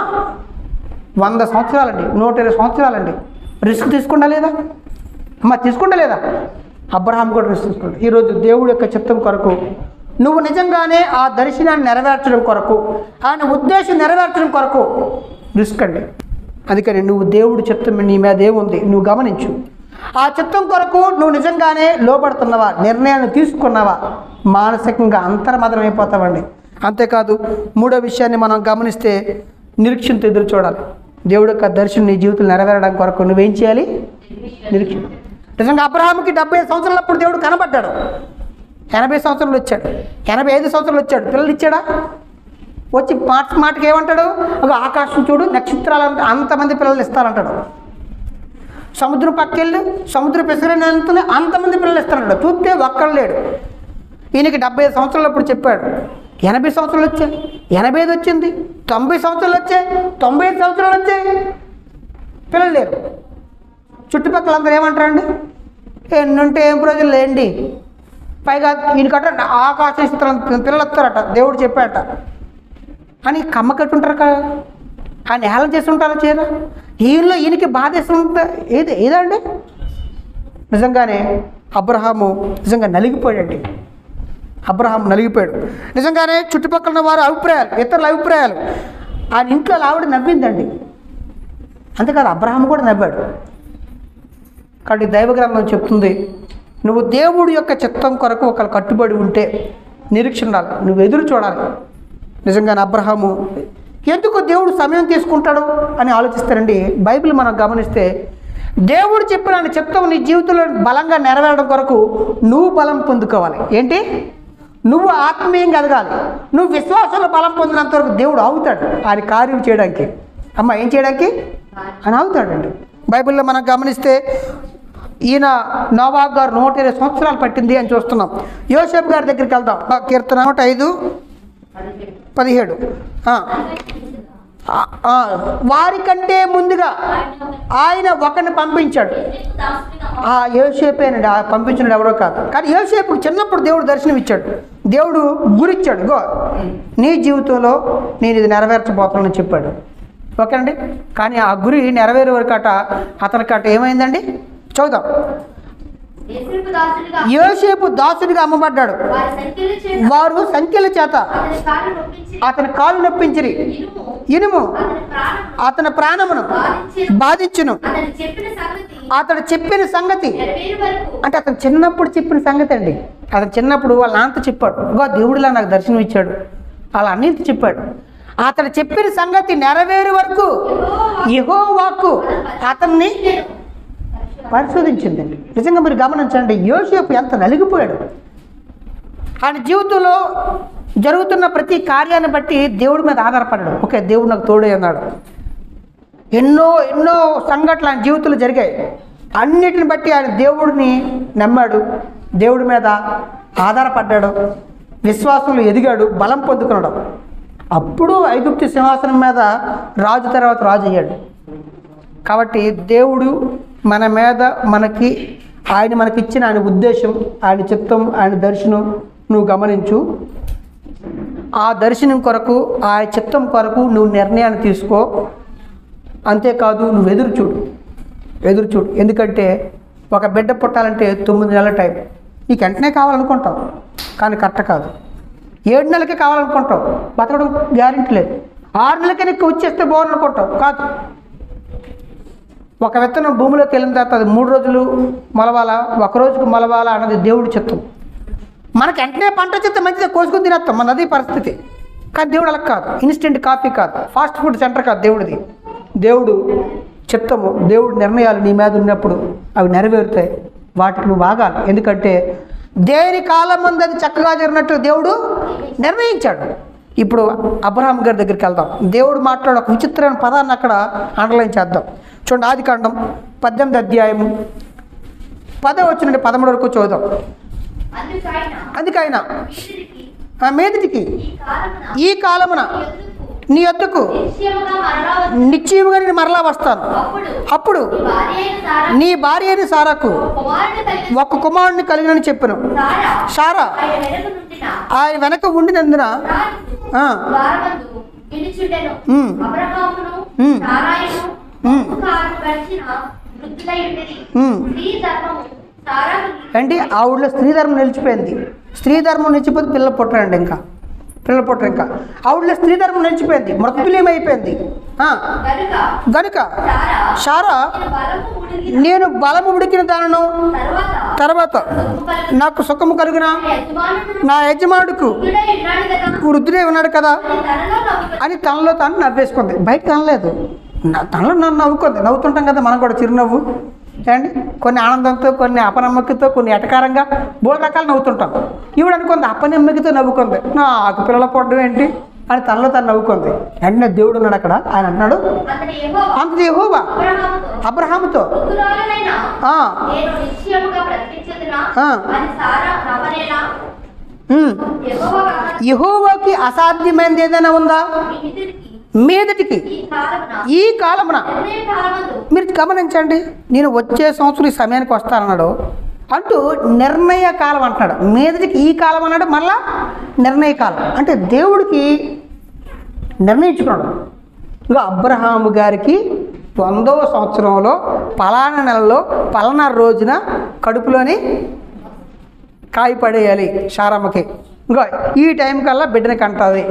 100 సంవత్సరాలండి, 120 సంవత్సరాలండి. రిస్క్ తీసుకుంటా లేదా? అమ్మ తీసుకుంటా లేదా? అబ్రహాం కూడా రిస్క్ తీసుకుంటాడు. ఈరోజు దేవుడి యొక్క చిత్తం కొరకు నువ్వు నిజంగానే ఆ దర్శనాన్ని నెరవేర్చడం కొరకు, ఆయన ఉద్దేశం నెరవేర్చడం కొరకు రిస్క్ అండి. అందుకని నువ్వు దేవుడి చిత్తం నీ మీద ఏముంది నువ్వు గమనించు. ఆ చిత్తం కొరకు నువ్వు నిజంగానే లోపడుతున్నావా, నిర్ణయాన్ని తీసుకున్నావా, మానసికంగా అంతర్మదనం అయిపోతావండి. అంతేకాదు మూడో విషయాన్ని మనం గమనిస్తే నిరీక్షణతో ఎదురు చూడాలి. దేవుడి యొక్క దర్శనం నీ జీవితం నెరవేరడం కొరకు నువ్వేం చేయాలి? నిరీక్షణ. నిజంగా అబ్రహాముకి 75 సంవత్సరాలప్పుడు దేవుడు కనబడ్డాడు. 80 సంవత్సరాలు వచ్చాడు, 85 సంవత్సరాలు వచ్చాడు. పిల్లలు ఇచ్చాడా? వచ్చి మాటకి ఏమంటాడు? ఒక ఆకాశం చూడు, నక్షత్రాలు అంతమంది పిల్లలు ఇస్తారంటాడు. సముద్రం పక్కెళ్ళి సముద్ర పెసరైనంత అంతమంది పిల్లలు ఇస్తారంటాడు. చూస్తే ఒక్కడు లేడు. ఈయనకి 75 సంవత్సరాలప్పుడు చెప్పాడు. 80 సంవత్సరాలు వచ్చాయి, 85 వచ్చింది, 90 సంవత్సరాలు వచ్చాయి, 95 సంవత్సరాలు వచ్చాయి, పిల్లలు లేరు. చుట్టుపక్కల అందరూ ఏమంటారండి? ఎన్నుంటే ఏం ప్రయోజనం లేండి, పైగా ఈయనకట ఆకాశం ఇస్తారని పిల్లలు వస్తారట, దేవుడు చెప్పాట అని కమ్మ కట్టుంటారు కదా, ఆయన హేళన చేసి ఉంటారా చేయరా? ఈయనకి బాధేస్తుంటా ఏదండి? నిజంగానే అబ్రహాము నిజంగా నలిగిపోయాడండి. అబ్రహాం నలిగిపోయాడు. నిజంగానే చుట్టుపక్కల వారి అభిప్రాయాలు, ఇతరుల అభిప్రాయాలు, ఆయన ఇంట్లో ఆవిడ నవ్విందండి. అంతేకాదు అబ్రహాం కూడా నవ్వాడు. కాబట్టి దైవగ్రంథం చెప్తుంది, నువ్వు దేవుడి యొక్క చిత్తం కొరకు ఒకరు కట్టుబడి ఉంటే నిరీక్షణ ఉండాలి, నువ్వు ఎదురు చూడాలి. నిజంగానే అబ్రహాము ఎందుకు దేవుడు సమయం తీసుకుంటాడు అని ఆలోచిస్తారండి. బైబిల్ మనం గమనిస్తే దేవుడు చెప్పిన ఆయన చిత్తం నీ జీవితంలో బలంగా నెరవేరడం కొరకు నువ్వు బలం పొందుకోవాలి. ఏంటి? నువ్వు ఆత్మీయంగా ఎదగాలి. నువ్వు విశ్వాసంలో బలం పొందినంత వరకు దేవుడు ఆగుతాడు ఆయన కార్యం చేయడానికి. అమ్మ ఏం చేయడానికి ఆయన ఆగుతాడండి. బైబిల్లో మనం గమనిస్తే ఈయన నోవాహు గారు 120 సంవత్సరాలు పట్టింది అని చూస్తున్నాం. యోసేపు గారి దగ్గరికి వెళ్దాం. కీర్తన 105:17. వారికంటే ముందుగా ఆయన ఒకరిని పంపించాడు. ఆ యోసేపేనండి, ఆ పంపించినాడు ఎవరో కాదు. కానీ యోసేపు చిన్నప్పుడు దేవుడు దర్శనం ఇచ్చాడు, దేవుడు గురిచ్చాడు. గో నీ జీవితంలో నేను ఇది నెరవేర్చబోతున్నానని చెప్పాడు. ఓకే అండి. కానీ ఆ గురి నెరవేరే వరకట అతనికట ఏమైందండి చూద్దాం. యోసేపు దాసుడిగా అమ్మబడ్డాడు. వారు సంఖ్యల చేత అతని కాలు నొప్పించిరి, ఇనుము అతని ప్రాణమును బాధించును. అతడు చెప్పిన సంగతి అంటే అతను చిన్నప్పుడు చెప్పిన సంగతి అండి. అతను చిన్నప్పుడు వాళ్ళ నాన్నతో చెప్పాడు, ఇంకో దేవుడిలా నాకు దర్శనం ఇచ్చాడు, వాళ్ళ అన్నిటితో చెప్పాడు. అతడు చెప్పిన సంగతి నెరవేరు వరకు యెహోవాకు అతన్ని పరిశోధించిందండి. నిజంగా మీరు గమనించండి, యోసేపు ఎంత నలిగిపోయాడు. ఆయన జీవితంలో జరుగుతున్న ప్రతి కార్యాన్ని బట్టి దేవుడి మీద ఆధారపడ్డాడు. ఓకే, దేవుడు నాకు తోడే అన్నాడు. ఎన్నో ఎన్నో సంఘటనలు ఆయన జీవితంలో జరిగాయి. అన్నిటిని బట్టి ఆయన దేవుడిని నమ్మాడు, దేవుడి మీద ఆధారపడ్డాడు, విశ్వాసంలో ఎదిగాడు, బలం పొందుకున్నాడు. అప్పుడు ఐగుప్తు సింహాసనం మీద రాజు తర్వాత రాజు అయ్యాడు. కాబట్టి దేవుడు మన మీద ఆయన మనకిచ్చిన ఆయన ఉద్దేశం, ఆయన చిత్తం, ఆయన దర్శనం నువ్వు గమనించు. ఆ దర్శనం కొరకు, ఆ చిత్తం కొరకు నువ్వు నిర్ణయాన్ని తీసుకో. అంతేకాదు, నువ్వు ఎదురు చూడు. ఎందుకంటే ఒక బిడ్డ పుట్టాలంటే 9 నెలల టైం. నీకు వెంటనే కావాలనుకుంటావు, కానీ కరెక్ట్ కాదు. 7 నెలలకే కావాలనుకుంటావు, బతకడం గ్యారెంటీ లేదు. 6 నెలలకే నీకు వచ్చేస్తే బాగుందనుకుంటావు, కాదు. ఒక విత్తనం భూమిలోకి వెళ్ళిన తర్వాత అది 3 రోజులు మొలవాలా, 1 రోజుకు మొలవాలా అన్నది దేవుడి చిత్తం. మనకి వెంటనే పంట వచ్చేస్తే మంచిగా కోసుకుని తినేస్తాం, మన అదే పరిస్థితి. కానీ దేవుడు అలా కాదు. ఇన్స్టెంట్ కాఫీ కాదు, ఫాస్ట్ ఫుడ్ సెంటర్ కాదు దేవుడిది. దేవుడు చిత్తము, దేవుడు నిర్ణయాలు నీ మీద ఉన్నప్పుడు అవి నెరవేరుతాయి. వాటికి నువ్వు ఆగాలి. ఎందుకంటే దేని కాలం ముందు అది చక్కగా జరిగినట్టు దేవుడు నిర్ణయించాడు. ఇప్పుడు అబ్రహాం గారి దగ్గరికి వెళ్దాం. దేవుడు మాట్లాడే ఒక విచిత్రమైన పదాన్ని అక్కడ అండర్లైన్ చేద్దాం. చూడండి, ఆదికాండం 18వ అధ్యాయము 10వ వచనం నుండి 13 వరకు చూద్దాం. అందుకైనా మీదటికి ఈ కాలమున నీ యొద్దకు నిశ్చయముగా నేను మరలా వస్తాను. అప్పుడు నీ భార్య అయిన సారాకు ఒక కుమారుడిని కలిగినని చెప్పాను. సారా ఆయన వెనక ఉండినందున అంటే ఆవిడలో స్త్రీ ధర్మం నిలిచిపోయింది. స్త్రీ ధర్మం నిలిచిపోతే పిల్లలు పుట్టరండి. ఇంకా ఆవిడలో స్త్రీ ధర్మం నిలిచిపోయింది, మృతులేమైపోయింది. గనుక సారా నేను బలము ఉడికిన దానను తర్వాత నాకు సుఖము కలుగునా, నా యజమానుడికు వృద్ధుడే ఉన్నాడు కదా అని తనలో తాను నవ్వేసుకుంది. బయట అనలేదు, తనలో నన్ను నవ్వుకుంది. నవ్వుతుంటాం కదా మనం కూడా, చిరునవ్వు అండి. కొన్ని ఆనందంతో, కొన్ని అపనమ్మకతో, కొన్ని ఎటకారంగా, బోల్ రకాలు నవ్వుతుంటాం. ఈవిడ అనుకుంది అపనమ్మకతో నవ్వుకుంది. నాకు పిల్లల పొడ్డం ఏంటి అని తనలో తను నవ్వుకుంది. వెంటనే దేవుడు ఉన్నాడు అక్కడ. ఆయన అన్నాడు, అంత యెహోవా అబ్రహాముతో యెహోవాకి అసాధ్యమైనది ఏదైనా ఉందా మీదటికి ఈ కాలమున? మీరు గమనించండి, నేను వచ్చే సంవత్సరం ఈ సమయానికి వస్తానన్నాడు అంటూ నిర్ణయ కాలం అంటున్నాడు. మీదటికి ఈ కాలం అన్నాడు, మళ్ళా నిర్ణయ కాలం అంటే దేవుడికి నిర్ణయించుకున్నాడు. ఇక అబ్రహాము గారికి 100వ సంవత్సరంలో పలానా నెలలో పలానా రోజున కడుపులోని కాయ పడేయాలి శారమ్మకి. ఇంకా ఈ టైం కల్లా బిడ్డని కంటుంది.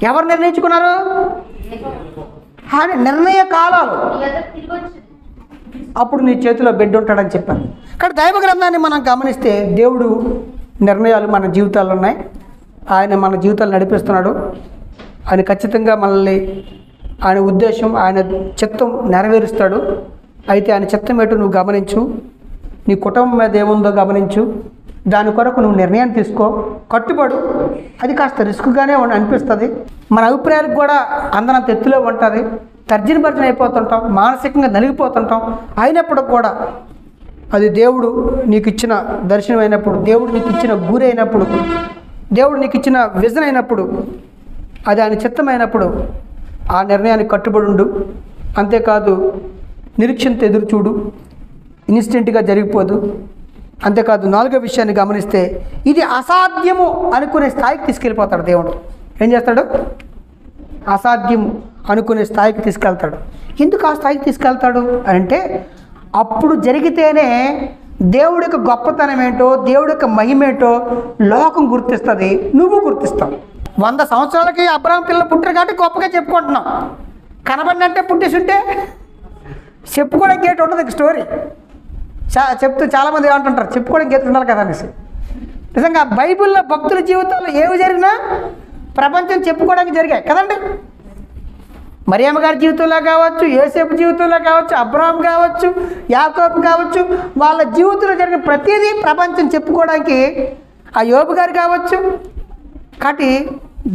ఎవరు నిర్ణయించుకున్నారు? నిర్ణయ కాలాలు. అప్పుడు నీ చేతిలో బిడ్డ ఉంటాడని చెప్పాను. కానీ దైవ గ్రంథాన్ని మనం గమనిస్తే దేవుడు నిర్ణయాలు మన జీవితాల్లో ఉన్నాయి. ఆయన మన జీవితాలు నడిపిస్తున్నాడు. ఆయన ఖచ్చితంగా మనల్ని, ఆయన ఉద్దేశం, ఆయన చిత్తం నెరవేరుస్తాడు. అయితే ఆయన చిత్తం ఏంటో నువ్వు గమనించు. నీ కుటుంబం మీద ఏముందో గమనించు. దాని కొరకు నువ్వు నిర్ణయం తీసుకో, కట్టుబడు. అది కాస్త రిస్క్గానే అనిపిస్తుంది. మన అభిప్రాయాలకు కూడా అందనంత ఎత్తులో ఉంటుంది. తర్జన భర్జన అయిపోతుంటాం, మానసికంగా నలిగిపోతుంటాం. అయినప్పుడు కూడా అది దేవుడు నీకు ఇచ్చిన దర్శనం అయినప్పుడు, దేవుడు నీకు ఇచ్చిన గురి అయినప్పుడు, దేవుడు నీకు ఇచ్చిన విజన్ అయినప్పుడు, అది ఆయన చిత్తమైనప్పుడు ఆ నిర్ణయానికి కట్టుబడి ఉండు. అంతేకాదు నిరీక్షణతో ఎదురు చూడు. ఇన్స్టెంట్గా జరిగిపోదు. అంతేకాదు 4వ విషయాన్ని గమనిస్తే ఇది అసాధ్యము అనుకునే స్థాయికి తీసుకెళ్ళిపోతాడు దేవుడు. ఏం చేస్తాడు? అసాధ్యం అనుకునే స్థాయికి తీసుకెళ్తాడు. ఎందుకు ఆ స్థాయికి తీసుకెళ్తాడు అంటే అప్పుడు జరిగితేనే దేవుడి యొక్క గొప్పతనం ఏంటో, దేవుడి యొక్క మహిమేంటో లోకం గుర్తిస్తుంది, నువ్వు గుర్తిస్తావు. 100 సంవత్సరాలకి అబ్రహాం పిల్లలు పుట్టారు కాబట్టి గొప్పగా చెప్పుకుంటున్నాం. కనబడినంటే పుట్టేసి ఉంటే చెప్పుకోవడానికి గేట్ ఉంటుంది. స్టోరీ చెప్తూ చాలామంది ఏమంటుంటారు, చెప్పుకోవడానికి గేట్ ఉండాలి కదా అనేసి. నిజంగా బైబిల్లో భక్తుల జీవితాల్లో ఏవి జరిగినా ప్రపంచం చెప్పుకోవడానికి జరిగాయి కదండి. మరియమ్మ గారి జీవితంలో కావచ్చు, యోసేపు జీవితంలో కావచ్చు, అబ్రహాం కావచ్చు, యాకోబు కావచ్చు, వాళ్ళ జీవితంలో జరిగిన ప్రతిదీ ప్రపంచం చెప్పుకోవడానికి ఆ యోబు గారు కావచ్చు. కాబట్టి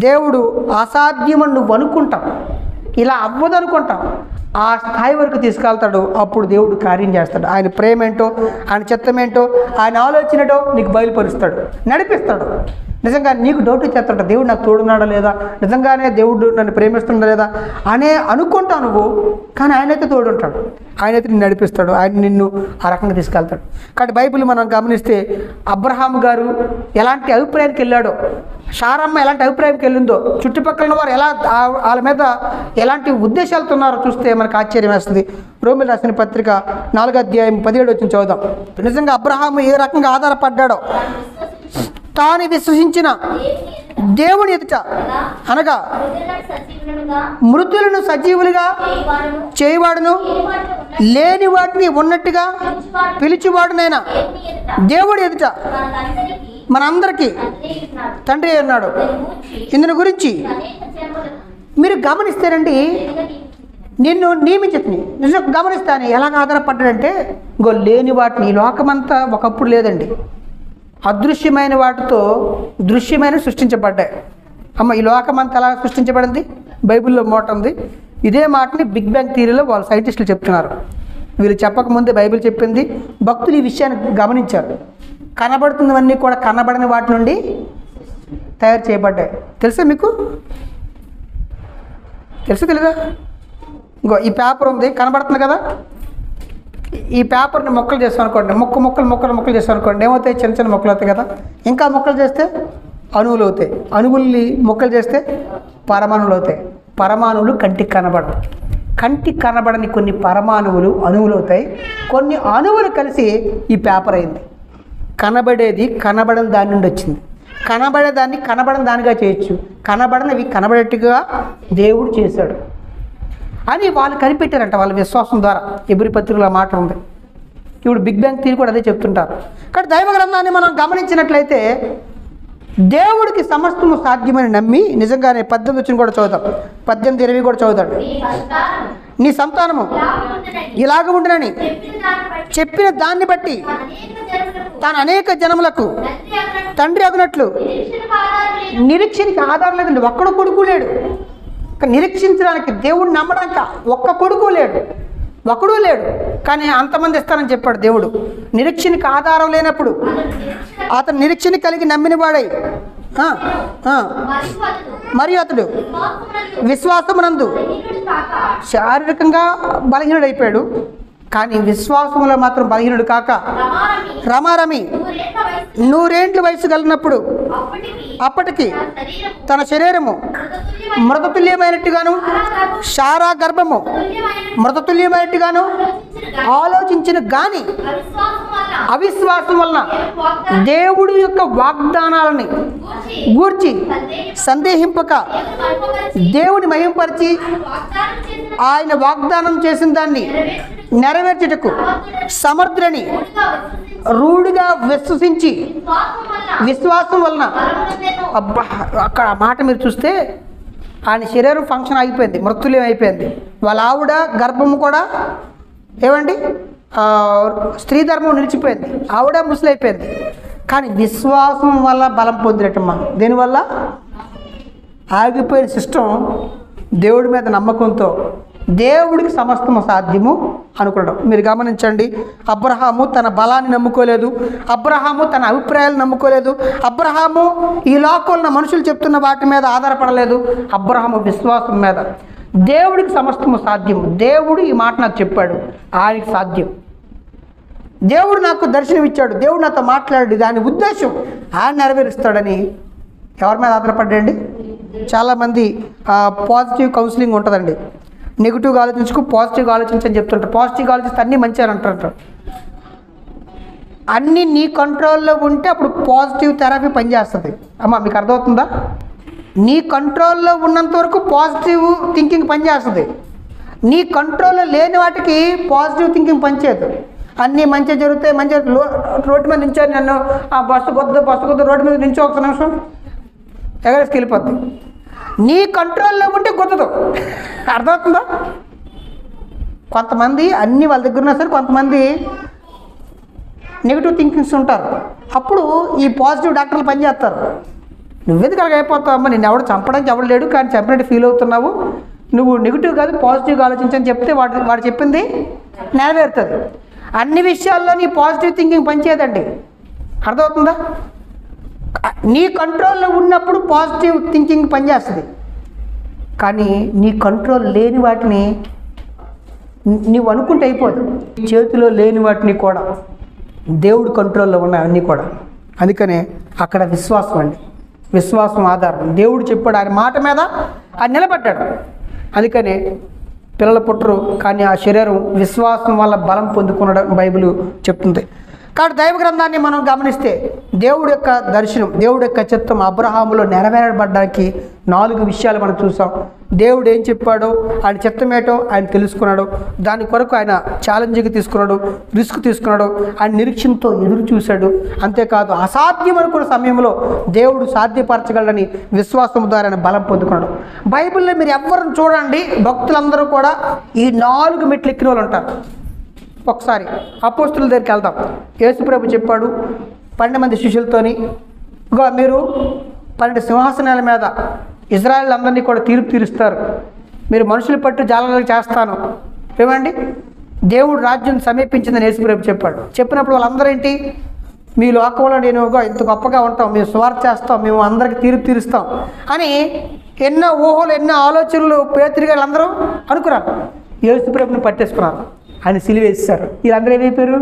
దేవుడు అసాధ్యమని నువ్వు అనుకుంటావు, ఇలా అవ్వదు అనుకుంటావు, ఆ స్థాయి వరకు తీసుకెళ్తాడు. అప్పుడు దేవుడు కార్యం చేస్తాడు. ఆయన ప్రేమ ఏంటో, ఆయన చిత్తం ఏంటో, ఆయన ఆలోచన ఏంటో నీకు బయలుపరుస్తాడు, నడిపిస్తాడు. నిజంగా నీకు డౌట్ చేస్తాడు, దేవుడు నాకు తోడున్నాడా లేదా, నిజంగానే దేవుడు నన్ను ప్రేమిస్తుందా లేదా అనే అనుకుంటావు నువ్వు. కానీ ఆయనైతే తోడుంటాడు, ఆయనైతే నిన్ను నడిపిస్తాడు, ఆయన నిన్ను ఆ రకంగా తీసుకెళ్తాడు. కాబట్టి బైబిల్ మనం గమనిస్తే అబ్రహాం గారు ఎలాంటి అభిప్రాయానికి వెళ్ళాడో, శారమ్మ ఎలాంటి అభిప్రాయంకి వెళ్ళిందో, చుట్టుపక్కల వారు ఎలా వాళ్ళ మీద ఎలాంటి ఉద్దేశాలతో ఉన్నారో చూస్తే మనకు ఆశ్చర్యం వేస్తుంది. రోమిలు రాసిన పత్రిక 4:17 చదువుదాం. నిజంగా అబ్రహాము ఏ రకంగా ఆధారపడ్డాడో, తాను విశ్వసించిన దేవుని ఎదుట అనగా మృతులను సజీవులుగా చేయవాడును, లేని వాటిని ఉన్నట్టుగా పిలిచివాడునైనా దేవుడి ఎదుట మనందరికీ తండ్రి ఉన్నాడు. ఇందుని గురించి మీరు గమనిస్తారండి, నిన్ను నియమించని నిజం గమనిస్తాను. ఎలాగ ఆధారపడ్డాడంటే, ఇంకో లేని వాటిని, ఈ లోకమంతా ఒకప్పుడు లేదండి, అదృశ్యమైన వాటితో దృశ్యమైన సృష్టించబడ్డాయి. అమ్మ, ఈ లోకమంతా ఎలా సృష్టించబడింది? బైబిల్లో మాట ఉంది. ఇదే మాటని బిగ్ బ్యాంగ్ థియరీలో వాళ్ళ సైంటిస్టులు చెప్తున్నారు. వీళ్ళు చెప్పకముందే బైబిల్ చెప్పింది. భక్తులు ఈ విషయాన్ని గమనించారు. కనబడుతున్నవన్నీ కూడా కనబడని వాటి నుండి తయారు చేయబడ్డాయి. తెలుసా మీకు? తెలీదా? ఇంకో ఈ పేపర్ ఉంది, కనబడుతుంది కదా, ఈ పేపర్ని మొక్కలు చేస్తాం అనుకోండి, మొక్కలు చేస్తాం అనుకోండి, ఏమవుతాయి? చిన్న చిన్న మొక్కలు అవుతాయి కదా. ఇంకా మొక్కలు చేస్తే అణువులు అవుతాయి, అణువుల్ని మొక్కలు చేస్తే పరమాణువులు అవుతాయి. పరమాణువులు కంటికి కనబడవు, కంటికి కనబడని కొన్ని పరమాణువులు అణువులు అవుతాయి. కొన్ని అణువులు కలిసి ఈ పేపర్ అయింది. కనబడేది కనబడని దాని నుండి వచ్చింది, కనబడేదాన్ని కనబడని దానిగా చేయొచ్చు, కనబడనివి కనబడేట్టుగా దేవుడు చేశాడు అని వాళ్ళు కనిపెట్టారంట వాళ్ళ విశ్వాసం ద్వారా. ఎబ్రీ పత్రికలో మాట ఉంది. ఇప్పుడు బిగ్ బ్యాంగ్ థియరీ కూడా అదే చెప్తుంటారు. కానీ దైవ గ్రంథాన్ని మనం గమనించినట్లయితే దేవుడికి సమస్తము సాధ్యమని నమ్మి, నిజంగానే 18 కూడా చదువుతాం, 18:20 కూడా చదువుతాడు. నీ సంతానము ఇలాగ ఉండునని చెప్పిన దాన్ని బట్టి తాను అనేక జనములకు తండ్రి అగునట్లు. నిరీక్షణకి ఆధారం లేదండి, ఒక్కడు కొడుకు లేడు. నిరీక్షించడానికి, దేవుడు నమ్మడానికి ఒక్క కొడుకు లేడు, ఒకడు లేడు. కానీ అంతమంది ఇస్తానని చెప్పాడు దేవుడు. నిరీక్షణకి ఆధారం లేనప్పుడు అతను నిరీక్షణ కలిగి నమ్మిన వాడై మరియు అతడు విశ్వాసమునందు శారీరకంగా బలహీనుడైపోయాడు, కానీ విశ్వాసంలో మాత్రం బలహీనుడు కాక రమారమి 100 ఏండ్ల వయసు కలిగినప్పుడు అప్పటికి తన శరీరము మృతతుల్యమైనట్టుగాను, శారా గర్భము మృతతుల్యమైనట్టుగాను ఆలోచించిన గాని అవిశ్వాసం వలన దేవుడి యొక్క వాగ్దానాలని గూర్చి సందేహింపక దేవుని మహింపరిచి ఆయన వాగ్దానం చేసిన దాన్ని నెరవేర్చుటకు సమర్థులని రూఢిగా విశ్వసించి, విశ్వాసం వలన అబ్బా, అక్కడ ఆ మాట మీరు చూస్తే ఆయన శరీరం ఫంక్షన్ అయిపోయింది, మృతుల్యం అయిపోయింది. వాళ్ళ ఆవిడ గర్భము కూడా ఏమండి స్త్రీ ధర్మం నిలిచిపోయింది, ఆవిడ ముసలైపోయింది. కానీ విశ్వాసం వల్ల బలం పొందినట్టమ్మా. దీనివల్ల ఆగిపోయిన సిస్టమ్ దేవుడి మీద నమ్మకంతో దేవుడికి సమస్తము సాధ్యము అనుకోవడం. మీరు గమనించండి, అబ్రహాము తన బలాన్ని నమ్ముకోలేదు, అబ్రహాము తన అభిప్రాయాలు నమ్ముకోలేదు, అబ్రహాము ఈ లోకంలో మనుషులు చెప్తున్న వాటి మీద ఆధారపడలేదు. అబ్రహాము విశ్వాసం మీద దేవుడికి సమస్తము సాధ్యం. దేవుడు ఈ మాట నాకు చెప్పాడు, ఆయనకి సాధ్యం. దేవుడు నాకు దర్శనం ఇచ్చాడు, దేవుడు నాతో మాట్లాడాడు, దాని ఉద్దేశం ఆయన నెరవేరుస్తాడని ఎవరి మీద ఆధారపడ్డండి? చాలామంది పాజిటివ్ కౌన్సిలింగ్ ఉంటుందండి. నెగిటివ్గా ఆలోచించుకు పాజిటివ్గా ఆలోచించని చెప్తుంటారు. పాజిటివ్గా ఆలోచిస్తే అన్నీ మంచి అని అంటారు. అన్నీ నీ కంట్రోల్లో ఉంటే అప్పుడు పాజిటివ్ థెరపీ పనిచేస్తుంది. అమ్మ, మీకు అర్థమవుతుందా? నీ కంట్రోల్లో ఉన్నంత వరకు పాజిటివ్ థింకింగ్ పనిచేస్తుంది. నీ కంట్రోల్లో లేని వాటికి పాజిటివ్ థింకింగ్ పనిచేయదు. అన్నీ మంచిగా జరుగుతాయి, మంచిగా రోడ్డు మీద నించొని నన్ను బస్సు కొద్దు రోడ్డు మీద నించో ఒక నిమిషం ఎగరేసుకు వెళ్ళిపోద్ది. నీ కంట్రోల్లో ఉంటే కుదరదు. అర్థమవుతుందా? కొంతమంది అన్నీ వాళ్ళ దగ్గర ఉన్నా సరే కొంతమంది నెగిటివ్ థింకింగ్స్ ఉంటారు. అప్పుడు ఈ పాజిటివ్ డాక్టర్లు పనిచేస్తారు. నువ్వెందుకు అలాగ అయిపోతావు అమ్మ, నిన్ను ఎవడు చంపడానికి ఎవడు లేడు, కానీ చంపినట్టు ఫీల్ అవుతున్నావు, నువ్వు నెగిటివ్ కాదు పాజిటివ్గా ఆలోచించని చెప్తే వాడు చెప్పింది నెరవేరుతుంది. అన్ని విషయాల్లో నీ పాజిటివ్ థింకింగ్ పనిచేయదండి. అర్థమవుతుందా? నీ కంట్రోల్లో ఉన్నప్పుడు పాజిటివ్ థింకింగ్ పనిచేస్తుంది. కానీ నీ కంట్రోల్ లేని వాటిని నీవు అనుకుంటే అయిపోదు. చేతిలో లేని వాటిని కూడా దేవుడు కంట్రోల్లో ఉన్నాయి అన్నీ కూడా. అందుకనే అక్కడ విశ్వాసం అండి, విశ్వాసం ఆధారం. దేవుడు చెప్పాడు, ఆయన మాట మీద ఆయన నిలబడ్డాడు. అందుకనే పిల్లలు పుట్టరు, కానీ ఆ శరీరం విశ్వాసం వల్ల బలం పొందుకున్నాడు బైబిల్ చెప్తుంది. కాబట్టి దైవ గ్రంథాన్ని మనం గమనిస్తే దేవుడి యొక్క దర్శనం, దేవుడి యొక్క చిత్తం అబ్రహాములో నెరవేరబడ్డానికి 4 విషయాలు మనం చూసాం. దేవుడు ఏం చెప్పాడో, ఆయన చిత్తం ఏంటో ఆయన తెలుసుకున్నాడు. దాని కొరకు ఆయన ఛాలెంజ్కి తీసుకున్నాడు, రిస్క్ తీసుకున్నాడు, ఆయన నిరీక్షణతో ఎదురు చూశాడు. అంతేకాదు అసాధ్యం అనుకున్న సమయంలో దేవుడు సాధ్యపరచగలడని విశ్వాసం ద్వారా ఆయన బలం పొందుకున్నాడు. బైబిల్లో మీరు ఎవరిని చూడండి, భక్తులందరూ కూడా ఈ 4 మెట్లు ఎక్కిన వాళ్ళు ఉంటారు. ఒకసారి అపోస్తుల దగ్గరికి వెళ్దాం. యేసుప్రభు చెప్పాడు 12 మంది శిష్యులతోని, ఇగో మీరు 12 సింహాసనాల మీద ఇజ్రాయేల్ అందరినీ కూడా తీర్పు తీరుస్తారు, మీరు మనుషులు పట్టు జాలలకు చేస్తాను. ఏమండి, దేవుడు రాజ్యం సమీపించిందని యేసుప్రభు చెప్పాడు. చెప్పినప్పుడు వాళ్ళందరూ ఏంటి, మీ లోకంలో నేను ఇంత గొప్పగా ఉంటాం, మేము సువార్త చేస్తాం, మేము అందరికి తీర్పు తీరుస్తాం అని ఎన్నో ఊహలు, ఎన్నో ఆలోచనలు పేతురు గారు అందరూ అనుకున్నారు. యేసుప్రభుని పట్టేసుకున్నారు, ఆయన సిలువేస్తారు. వీళ్ళందరూ ఏమైపోయారు?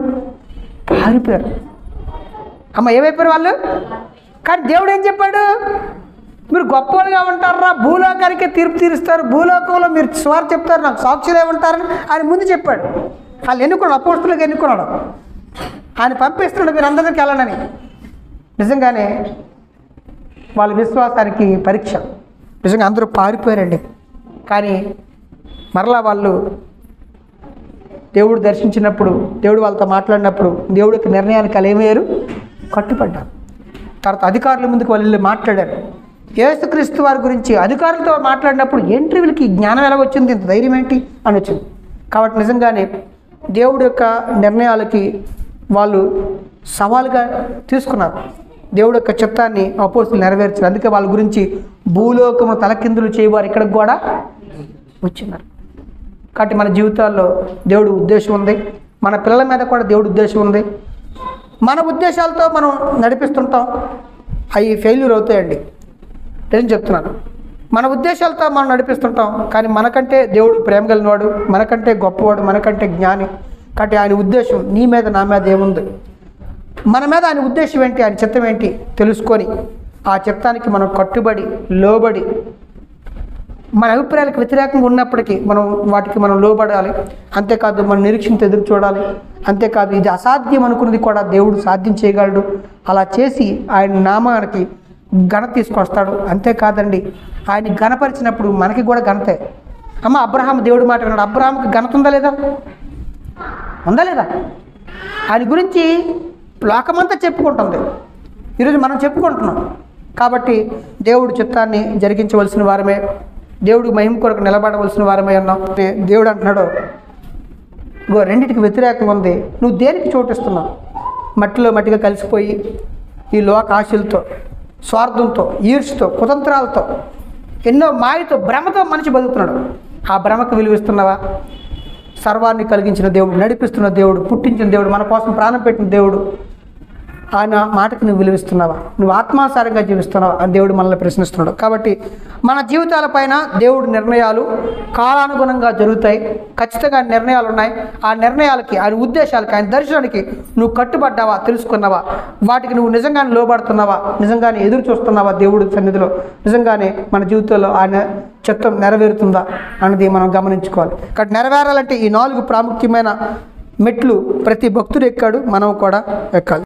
పారిపోయారు. అమ్మ ఏమైపోయారు వాళ్ళు? కానీ దేవుడు ఏం చెప్పాడు? మీరు గొప్పలుగా ఉంటారా, భూలోకానికే తీర్పు తీరుస్తారు, భూలోకంలో మీరు సువార్త చెప్తారు, నాకు సాక్షులే ఉంటారని ఆయన ముందు చెప్పాడు. వాళ్ళు ఎన్నుకున్నాడు, అపోస్తులకు ఎన్నుకున్నాడు, ఆయన పంపిస్తున్నాడు మీరు అందరికీ వెళ్ళనని. నిజంగానే వాళ్ళ విశ్వాసానికి పరీక్ష. నిజంగా అందరూ పారిపోయారండి. కానీ మరలా వాళ్ళు దేవుడు దర్శించినప్పుడు, దేవుడు వాళ్ళతో మాట్లాడినప్పుడు దేవుడి యొక్క నిర్ణయానికి వాళ్ళు ఏమయ్యారు? కట్టుపడ్డారు. తర్వాత అధికారుల ముందుకు వాళ్ళు మాట్లాడారు. యేసుక్రీస్తు వారి గురించి అధికారులతో మాట్లాడినప్పుడు ఏంటి వీళ్ళకి జ్ఞానం ఎలా వచ్చింది, ఇంత ధైర్యం ఏంటి అని వచ్చింది. కాబట్టి నిజంగానే దేవుడి యొక్క నిర్ణయాలకి వాళ్ళు సవాలుగా తీసుకున్నారు. దేవుడి యొక్క చిత్తాన్ని అపోస్తులు నెరవేర్చారు. అందుకే వాళ్ళ గురించి భూలోకము తలకిందులు చేయవారు ఇక్కడికి కూడా వచ్చినారు. కాబట్టి మన జీవితాల్లో దేవుడి ఉద్దేశం ఉంది, మన పిల్లల మీద కూడా దేవుడి ఉద్దేశం ఉంది. మన ఉద్దేశాలతో మనం నడిపిస్తుంటాం, అవి ఫెయిల్యూర్ అవుతాయండి. నేను చెప్తున్నాను, మన ఉద్దేశాలతో మనం నడిపిస్తుంటాం, కానీ మనకంటే దేవుడు ప్రేమ కలిగినవాడు, మనకంటే గొప్పవాడు, మనకంటే జ్ఞాని. కాబట్టి ఆయన ఉద్దేశం నీ మీద నా మీద ఏముంది, మన మీద ఆయన ఉద్దేశం ఏంటి, ఆయన చిత్తం ఏంటి తెలుసుకొని ఆ చిత్తానికి మనం కట్టుబడి లోబడి, మన అభిప్రాయాలకు వ్యతిరేకంగా ఉన్నప్పటికీ వాటికి మనం లోబడాలి. అంతేకాదు మన నిరీక్షణతో ఎదురు చూడాలి. అంతేకాదు ఇది అసాధ్యం అనుకున్నది కూడా దేవుడు సాధ్యం చేయగలడు. అలా చేసి ఆయన నామానికి ఘనత తీసుకొస్తాడు. అంతేకాదండి, ఆయన ఘనపరిచినప్పుడు మనకి కూడా ఘనతే. అమ్మ అబ్రహాం దేవుడు మాట విన్నాడు, అబ్రహాంకి ఘనత ఉందా లేదా? ఉందా లేదా? ఆయన గురించి లోకమంతా చెప్పుకుంటుంది, ఈరోజు మనం చెప్పుకుంటున్నాం. కాబట్టి దేవుడు చిత్తాన్ని జరిగించవలసిన వారమే, దేవుడు మహిమ కొరకు నిలబడవలసిన వారమే ఉన్నాం. దేవుడు అంటున్నాడు, రెండింటికి వ్యతిరేకంగా ఉంది, నువ్వు దేనికి చోటిస్తున్నావు? మట్టిలో మట్టిగా కలిసిపోయి ఈ లోక ఆశలతో, స్వార్థంతో, ఈర్ష్యతో, కుతంత్రాలతో, ఎన్నో మాయతో, భ్రమతో మనిషి బతుకుతున్నాడు. ఆ భ్రమకు విలువిస్తున్నావా? సర్వాన్ని కలిగించిన దేవుడు, నడిపిస్తున్న దేవుడు, పుట్టించిన దేవుడు, మన కోసం ప్రాణం పెట్టిన దేవుడు, ఆయన మాటకు నువ్వు విలువిస్తున్నావా? నువ్వు ఆత్మానుసారంగా జీవిస్తున్నావా అని దేవుడు మనల్ని ప్రశ్నిస్తున్నాడు. కాబట్టి మన జీవితాలపైన దేవుడి నిర్ణయాలు కాలానుగుణంగా జరుగుతాయి. ఖచ్చితంగా నిర్ణయాలు ఉన్నాయి. ఆ నిర్ణయాలకి, ఆయన ఉద్దేశాలకి, ఆయన దర్శనానికి నువ్వు కట్టుబడ్డావా, తెలుసుకున్నావా? వాటికి నువ్వు నిజంగానే లోబడుతున్నావా, నిజంగానే ఎదురు చూస్తున్నావా దేవుడి సన్నిధిలో? నిజంగానే మన జీవితంలో ఆయన చిత్తం నెరవేరుతుందా అన్నది మనం గమనించుకోవాలి. కాబట్టి నెరవేరాలంటే ఈ 4 ప్రాముఖ్యమైన మెట్లు ప్రతి భక్తుడు ఎక్కాడు, మనం కూడా ఎక్కాలి.